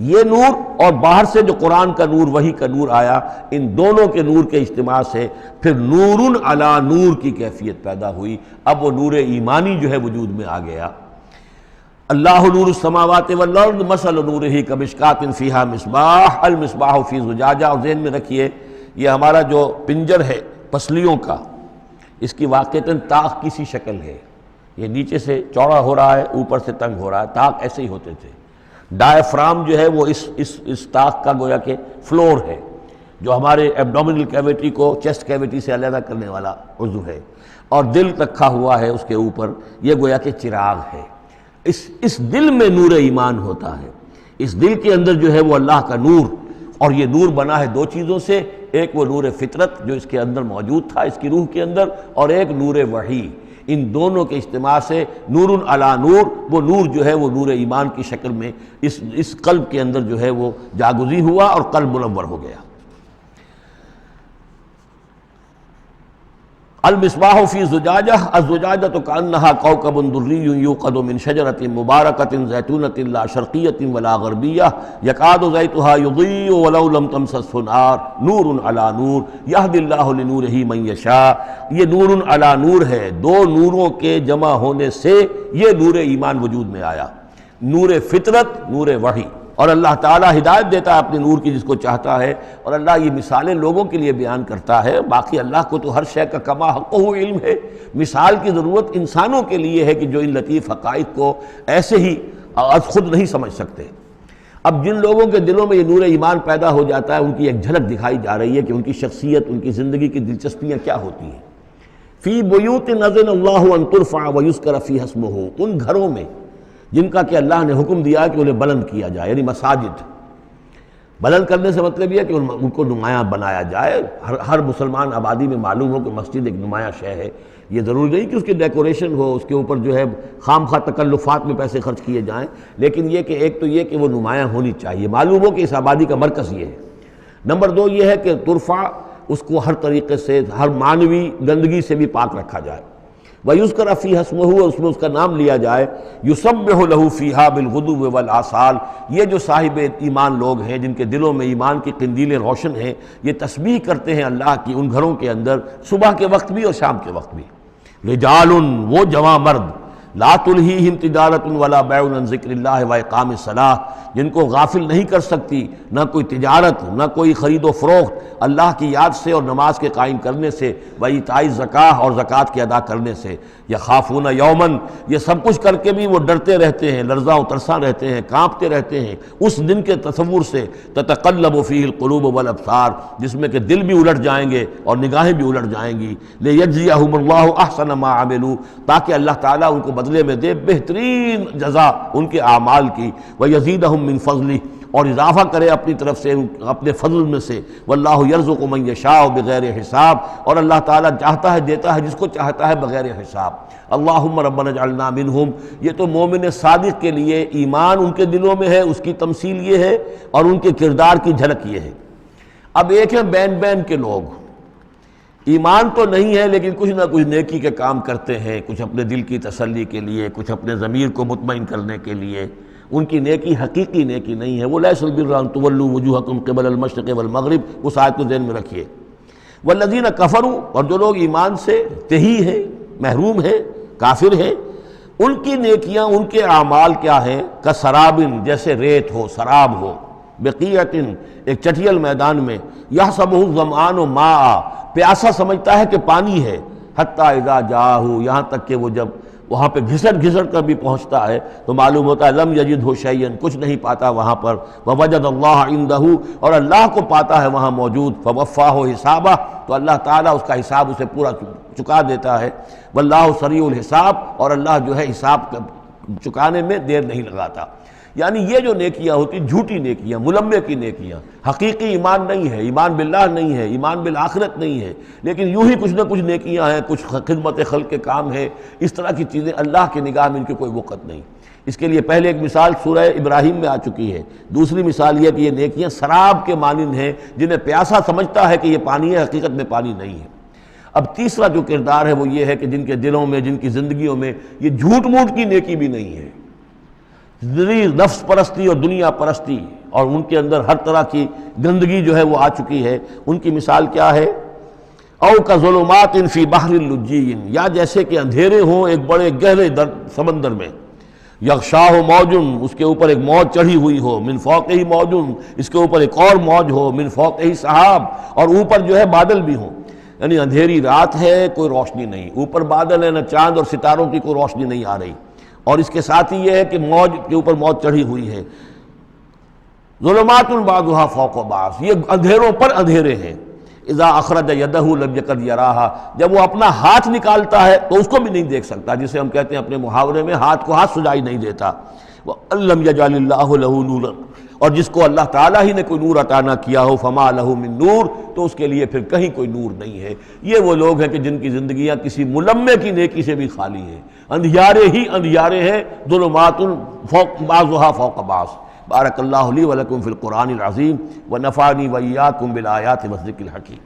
یہ نور اور باہر سے جو قرآن کا نور، وحی کا نور آیا، ان دونوں کے نور کے اجتماع سے پھر نور علی نور کی کیفیت پیدا ہوئی۔ اب وہ نور ایمانی جو ہے وجود میں آ گیا۔ اللہ نور السماوات والارض مثل نورہ کمشکاۃ فیہا مصباح المصباح فی زجاجہ۔ اور ذہن میں رکھیے یہ ہمارا جو پنجر ہے پسلیوں کا، اس کی واقعتاً طاق کی سی شکل ہے، یہ نیچے سے چوڑا ہو رہا ہے، اوپر سے تنگ ہو رہا ہے، طاق ایسے ہی ہوتے تھے۔ ڈائفرام جو ہے وہ اس طاق کا گویا کہ فلور ہے، جو ہمارے ایبڈومینل کیویٹی کو چیسٹ کیویٹی سے علیحدہ کرنے والا عضو ہے، اور دل رکھا ہوا ہے اس کے اوپر، یہ گویا کہ چراغ ہے۔ اس دل میں نور ایمان ہوتا ہے، اس دل کے اندر جو ہے وہ اللہ کا نور، اور یہ نور بنا ہے دو چیزوں سے، ایک وہ نور فطرت جو اس کے اندر موجود تھا اس کی روح کے اندر، اور ایک نور وحی۔ ان دونوں کے اجتماع سے نور علی نور، وہ نور جو ہے وہ نور ایمان کی شکل میں اس قلب کے اندر جو ہے وہ جاگزی ہوا اور قلب منور ہو گیا۔ المصباح فی زجاجہ الزجاجۃ کأنہا کوکب دری یوقد من شجرۃ مبارکۃ زیتونۃ لا شرقیۃ ولا غربیہ یکاد زیتها یضیء ولو لم تمسسہ نار نور علی نور یہدی اللہ لنورہ من یشاء۔ یہ نور علی نور ہے، دو نوروں کے جمع ہونے سے یہ نور ایمان وجود میں آیا، نور فطرت، نور وحی۔ اور اللہ تعالیٰ ہدایت دیتا ہے اپنے نور کی جس کو چاہتا ہے، اور اللہ یہ مثالیں لوگوں کے لیے بیان کرتا ہے۔ باقی اللہ کو تو ہر شے کا کما حقہ علم ہے، مثال کی ضرورت انسانوں کے لیے ہے کہ جو ان لطیف حقائق کو ایسے ہی از خود نہیں سمجھ سکتے۔ اب جن لوگوں کے دلوں میں یہ نور ایمان پیدا ہو جاتا ہے، ان کی ایک جھلک دکھائی جا رہی ہے کہ ان کی شخصیت، ان کی زندگی کی دلچسپیاں کیا ہوتی ہیں۔ فی بیوت اذن اللہ ان ترفع ویذکر فیہا اسمہ، ان گھروں میں جن کا کہ اللہ نے حکم دیا کہ انہیں بلند کیا جائے، یعنی مساجد۔ بلند کرنے سے مطلب یہ ہے کہ ان کو نمایاں بنایا جائے۔ ہر مسلمان آبادی میں معلوم ہو کہ مسجد ایک نمایاں شے ہے، یہ ضروری نہیں کہ اس کی ڈیکوریشن ہو، اس کے اوپر جو ہے خام خواہ تکلفات میں پیسے خرچ کیے جائیں، لیکن یہ کہ ایک تو یہ کہ وہ نمایاں ہونی چاہیے، معلوم ہو کہ اس آبادی کا مرکز یہ ہے۔ نمبر دو یہ ہے کہ ترفع، اس کو ہر طریقے سے، ہر معنوی گندگی سے بھی پاک رکھا جائے۔ وَيُذْكَرَ فِيهَا اسْمُهُ، اس میں اس کا نام لیا جائے۔ يُسَبِّحُ لَهُ فِيهَا بِالْغُدُوِّ وَالْآصَالِ، یہ جو صاحب ایمان لوگ ہیں جن کے دلوں میں ایمان کی قندیلیں روشن ہیں، یہ تسبیح کرتے ہیں اللہ کی ان گھروں کے اندر، صبح کے وقت بھی اور شام کے وقت بھی۔ رجال، وہ جوان مرد، لا تلہیہم تجارت ولا بیع عن ذکر اللہ واقام الصلاۃ، جن کو غافل نہیں کر سکتی نہ کوئی تجارت، نہ کوئی خرید و فروخت اللہ کی یاد سے اور نماز کے قائم کرنے سے، وایتاء الزکاۃ اور زکوٰۃ کے ادا کرنے سے۔ یخافون یوماً، یہ سب کچھ کر کے بھی وہ ڈرتے رہتے ہیں، لرزاں و ترساں رہتے ہیں، کانپتے رہتے ہیں اس دن کے تصور سے۔ تتقلب فیہ القلوب والابصار، جس میں کہ دل بھی الٹ جائیں گے اور نگاہیں بھی الٹ جائیں گی۔ لیجزیہم اللہ احسن ما عملوا، تاکہ اللہ تعالیٰ ان کو بدلے میں دے بہترین جزا ان کے اعمال کی۔ وَيَزِيدَهُم مِّن فَضْلِهِ، اور اضافہ کرے اپنی طرف سے اپنے فضل میں سے۔ وَاللَّهُ يَرْزُقُ مَن يَشَاءُ بِغَيْرِ حساب، اور اللہ تعالیٰ چاہتا ہے دیتا ہے جس کو چاہتا ہے بغیر حساب۔ اللہم ربنا اجعلنا منہم، یہ تو مومن صادق کے لیے ایمان ان کے دلوں میں ہے، اس کی تمثیل یہ ہے، اور ان کے کردار کی جھلک یہ ہے۔ اب ایک ہے بین بین کے لوگ، ایمان تو نہیں ہے لیکن کچھ نہ کچھ نیکی کے کام کرتے ہیں، کچھ اپنے دل کی تسلی کے لیے، کچھ اپنے ضمیر کو مطمئن کرنے کے لیے۔ ان کی نیکی حقیقی نیکی نہیں ہے۔ وہ لیس البر ان تولوا وجوہکم قبل المشرق والمغرب، اس آیت کو ذہن میں رکھیے۔ والذین کفروا، اور جو لوگ ایمان سے تہی ہیں، محروم ہیں، کافر ہیں، ان کی نیکیاں، ان کے اعمال کیا ہیں؟ کسرابن، جیسے ریت ہو، سراب ہو، بقیعۃ، ایک چٹیل میدان میں، یحسبہ الظمآن ماء، پیاسا سمجھتا ہے کہ پانی ہے، حتی اذا جاءہ، یہاں تک کہ وہ جب وہاں پہ گھسٹ گھسٹ کر بھی پہنچتا ہے تو معلوم ہوتا ہے لم یجدہ شیئا، کچھ نہیں پاتا وہاں پر۔ ووجد اللہ عندہ، اور اللہ کو پاتا ہے وہاں موجود۔ فوفاہ حسابہ، تو اللہ تعالیٰ اس کا حساب اسے پورا چکا دیتا ہے۔ واللہ سریع الحساب، اور اللہ جو ہے حساب چکانے میں دیر نہیں لگاتا۔ یعنی یہ جو نیکیاں ہوتی، جھوٹی نیکیاں، ملمے کی نیکیاں، حقیقی ایمان نہیں ہے، ایمان باللہ نہیں ہے، ایمان بالآخرت نہیں ہے، لیکن یوں ہی کچھ نہ کچھ نیکیاں ہیں، کچھ خدمت خلق کے کام ہے، اس طرح کی چیزیں اللہ کی نگاہ میں ان کی کوئی وقت نہیں۔ اس کے لیے پہلے ایک مثال سورہ ابراہیم میں آ چکی ہے، دوسری مثال یہ کہ یہ نیکیاں سراب کے مانند ہیں، جنہیں پیاسا سمجھتا ہے کہ یہ پانی ہے، حقیقت میں پانی نہیں ہے۔ اب تیسرا جو کردار ہے وہ یہ ہے کہ جن کے دلوں میں، جن کی زندگیوں میں یہ جھوٹ موٹ کی نیکی بھی نہیں ہے، نفس پرستی اور دنیا پرستی، اور ان کے اندر ہر طرح کی گندگی جو ہے وہ آ چکی ہے۔ ان کی مثال کیا ہے؟ او کظلمات فی بحر اللجی، یا جیسے کہ اندھیرے ہوں ایک بڑے گہرے سمندر میں، یغشاہ موج، اس کے اوپر ایک موج چڑھی ہوئی ہو، من فوقہ موج، اس کے اوپر ایک اور موج ہو، من فوقہ سحاب، اور اوپر جو ہے بادل بھی ہوں۔ یعنی اندھیری رات ہے، کوئی روشنی نہیں، اوپر بادل ہے، نہ چاند اور ستاروں کی کوئی روشنی نہیں آ رہی، اور اس کے ساتھ ہی یہ ہے کہ موج کے اوپر موج چڑھی ہوئی ہے۔ ظلمات بعضها فوق بعض، یہ اندھیروں پر اندھیرے ہیں۔ اذا اخرج یدہ لم یکد یراہا، جب وہ اپنا ہاتھ نکالتا ہے تو اس کو بھی نہیں دیکھ سکتا، جسے ہم کہتے ہیں اپنے محاورے میں ہاتھ کو ہاتھ سجائی نہیں دیتا۔ وَأَلَّمْ يَجْعَلِ اللَّهُ لَهُ نُورًا، اور جس کو اللہ تعالیٰ ہی نے کوئی نور عطا نہ کیا ہو، فما لہ من نور، تو اس کے لیے پھر کہیں کوئی نور نہیں ہے۔ یہ وہ لوگ ہیں کہ جن کی زندگیاں کسی ملمے کی نیکی سے بھی خالی ہیں، اندھیارے ہی اندھیارے ہیں، ظلمات فوق بعضها فوق بعض۔ بارک اللہ لی ولکم فی القرآن العظیم ونفعنی وإیاکم بالآیات والذکر الحکیم۔